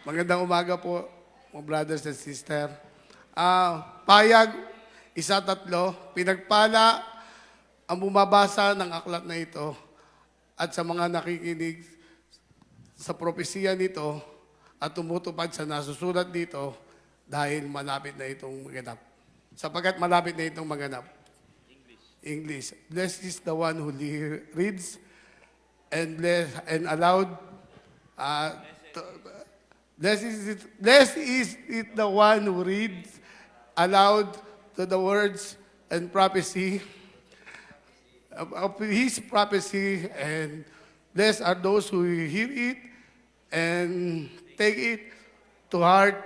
Magandang umaga po, mga brothers and sister. Payag, 1:3, pinagpala ang bumabasa ng aklat na ito at sa mga nakikinig sa propesiya nito at tumutupad sa nasusulat dito dahil malapit na itong maganap. Sapagkat malapit na itong maganap. English. Blessed is the one who reads and aloud. Blessed is it the one who reads aloud to the words and prophecy of his prophecy, and blessed are those who hear it and take it to heart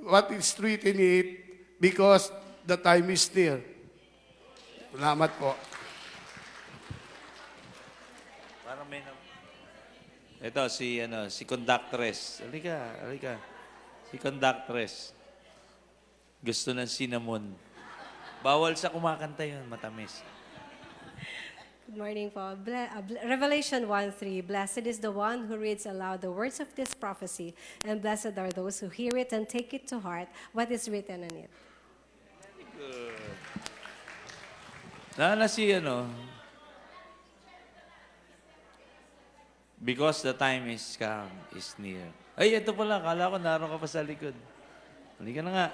what is written in it, because the time is near. Salamat po. Parang may ito, si conductress. Halika. Si conductress. Gusto ng cinnamon. Bawal sa kumakanta yun, matamis. Good morning po. Revelation 1:3. Blessed is the one who reads aloud the words of this prophecy, and blessed are those who hear it and take it to heart what is written in it. Because the time is near. Ay, ito pala. Kala ko naroon ka pa sa likod. Halika na nga.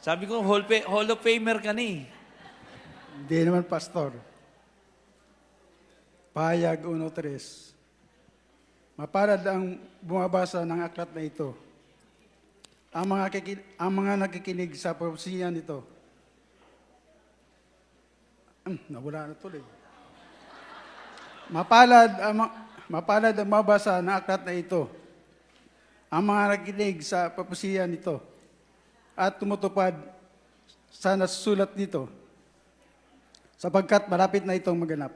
Sabi ko, Hall of Famer ka ni. Hindi naman, Pastor. Payag 1:3. Mapalad ang bumabasa ng aklat na ito. Ang mga nakikinig sa propesiya nito. Nawala na tuloy. mapalad ang mabasa ng aklat na ito, ang mga nakikinig sa propesiya nito, at tumutupad sa nasusulat dito, sapagkat malapit na itong maganap.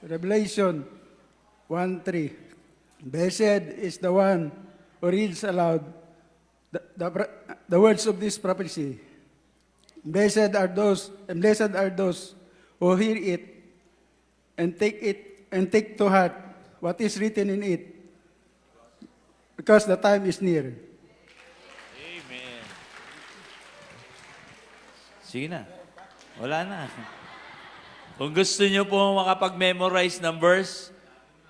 Revelation 1:3. Blessed is the one who reads aloud the words of this prophecy. Blessed are those who hear it and take to heart what is written in it, because the time is near. Amen. Sige na. Wala na. Kung gusto nyo po makapag-memorize ng verse,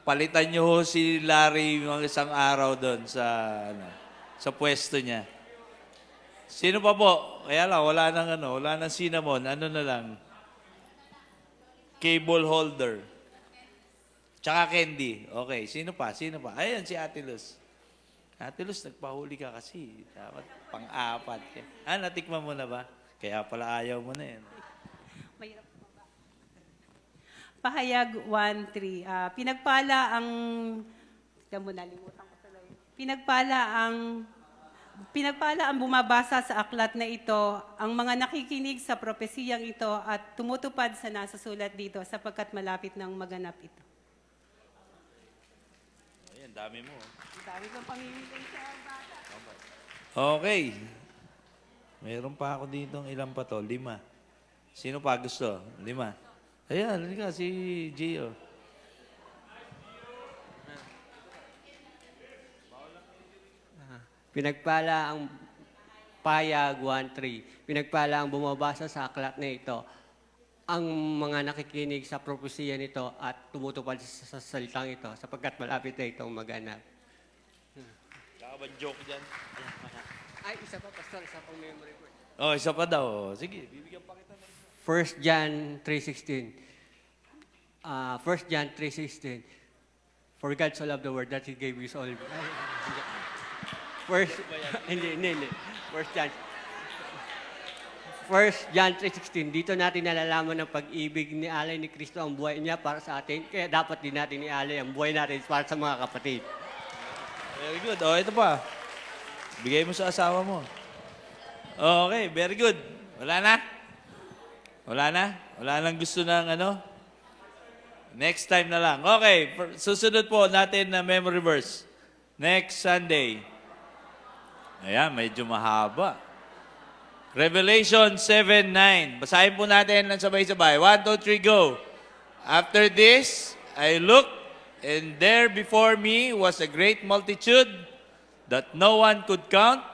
palitan nyo ho si Larry mga isang araw doon sa pwesto niya. Sino pa po? Kaya lang, wala nang cinnamon. Ano na lang? Cable holder. Tsaka candy. Okay, sino pa? Ayan, si Ate Luz. Ate Luz, nagpahuli ka kasi. Dapat pang-apat. Natikman mo na ba? Kaya pala ayaw mo na yan. Pahayag 1:3. Pinagpala ang nalimutan ko tuloy. Pinagpala ang bumabasa sa aklat na ito, ang mga nakikinig sa propesiyang ito at tumutupad sa nasasulat dito sapagkat malapit ng maganap ito. Ayan, dami mo. Dami kong pamimigay sa bata. Okay. Mayroon pa ako dito ilan pa to? 5. Sino pa gusto? 5. Ayan, halika si Gio. Pinagpala ang pahayag 1:3. Pinagpala ang bumabasa sa aklat na ito, ang mga nakikinig sa propesiya nito at tumutupad sa salitang ito, sapagkat malapit na itong maganap. Wala ka ba joke dyan? Ay, isa pa, Pastor, isa pang memory ko. Oh, isa pa daw. Sige, bibigyan pa kita ng... 1 John 3:16. 1 John 3:16. For God so loved the world that He gave His only... Hindi. 1 John 3:16. Dito natin nalalaman ang pag-ibig ni alay ni Kristo ang buhay niya para sa atin. Kaya dapat din natin ialay ang buhay natin para sa mga kapatid. Very good. Oh, ito pa. Bigay mo sa asawa mo. Okay, very good. Wala na? Wala nang gusto ng ano? Next time na lang. Okay, susunod po natin na memory verse. Next Sunday. Ayan, medyo mahaba. Revelation 7:9. Basahin po natin ng sabay-sabay. 1, 2, 3, go. After this, I looked, and there before me was a great multitude that no one could count,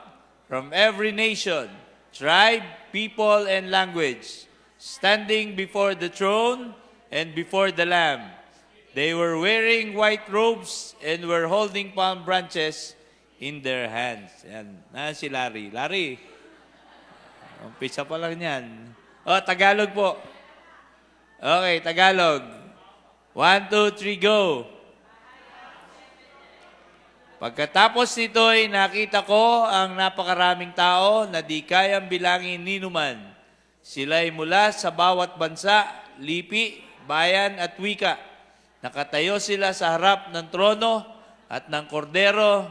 from every nation, tribe, people, and language, standing before the throne and before the Lamb. They were wearing white robes and were holding palm branches in their hands. Yan. Si Larry. Larry, umpisa pa lang yan. Tagalog po. Okay, Tagalog. 1, 2, 3, go. Pagkatapos nito'y nakita ko ang napakaraming tao na di kayang bilangin ninuman. Sila'y mula sa bawat bansa, lipi, bayan at wika. Nakatayo sila sa harap ng trono at ng kordero,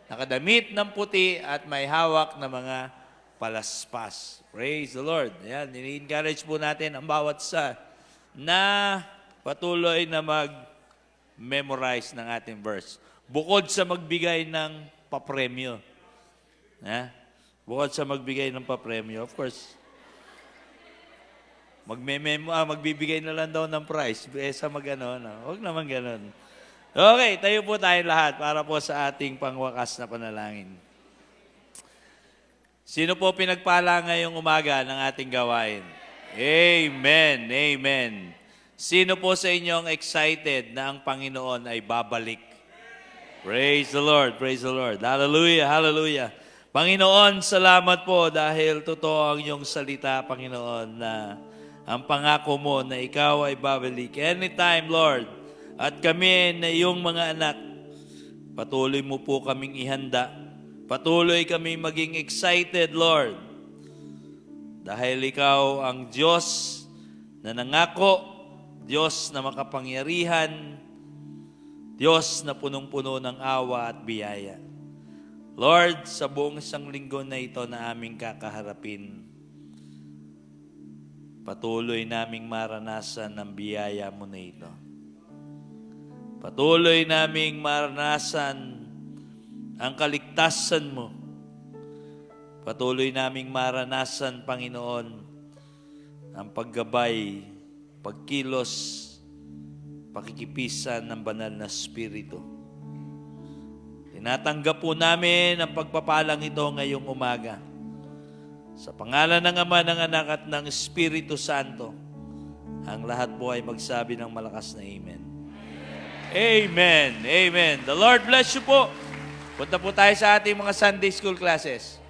nakadamit ng puti at may hawak na mga palaspas. Praise the Lord. Ayan, ini-encourage po natin ang bawat isa na patuloy na mag-memorize ng ating verse. Bukod sa magbigay ng papremyo. Bukod sa magbigay ng papremyo, of course, magbibigay na lang daw ng prize. Sa huwag naman ganun. Okay, tayo po tayo lahat para po sa ating pangwakas na panalangin. Sino po pinagpala ngayong umaga ng ating gawain? Amen, amen. Sino po sa inyong excited na ang Panginoon ay babalik? Praise the Lord, praise the Lord. Hallelujah, hallelujah. Panginoon, salamat po dahil totoo ang iyong salita, Panginoon, na ang pangako mo na ikaw ay babalik. Anytime, Lord. At kami na iyong mga anak, patuloy mo po kaming ihanda. Patuloy kami maging excited, Lord. Dahil ikaw ang Diyos na nangako, Diyos na makapangyarihan, Diyos na punong-puno ng awa at biyaya. Lord, sa buong isang linggo na ito na aming kakaharapin, patuloy naming maranasan ang biyaya mo na ito. Patuloy naming maranasan ang kaligtasan mo. Patuloy naming maranasan, Panginoon, ang paggabay, pagkilos, pakikipisan ng banal na Espiritu. Tinatanggap po namin ang pagpapalang ito ngayong umaga. Sa pangalan ng Ama, ng Anak at ng Espiritu Santo, ang lahat po ay magsabi ng malakas na Amen. Amen. Amen. The Lord bless you po. Punta po tayo sa ating mga Sunday school classes.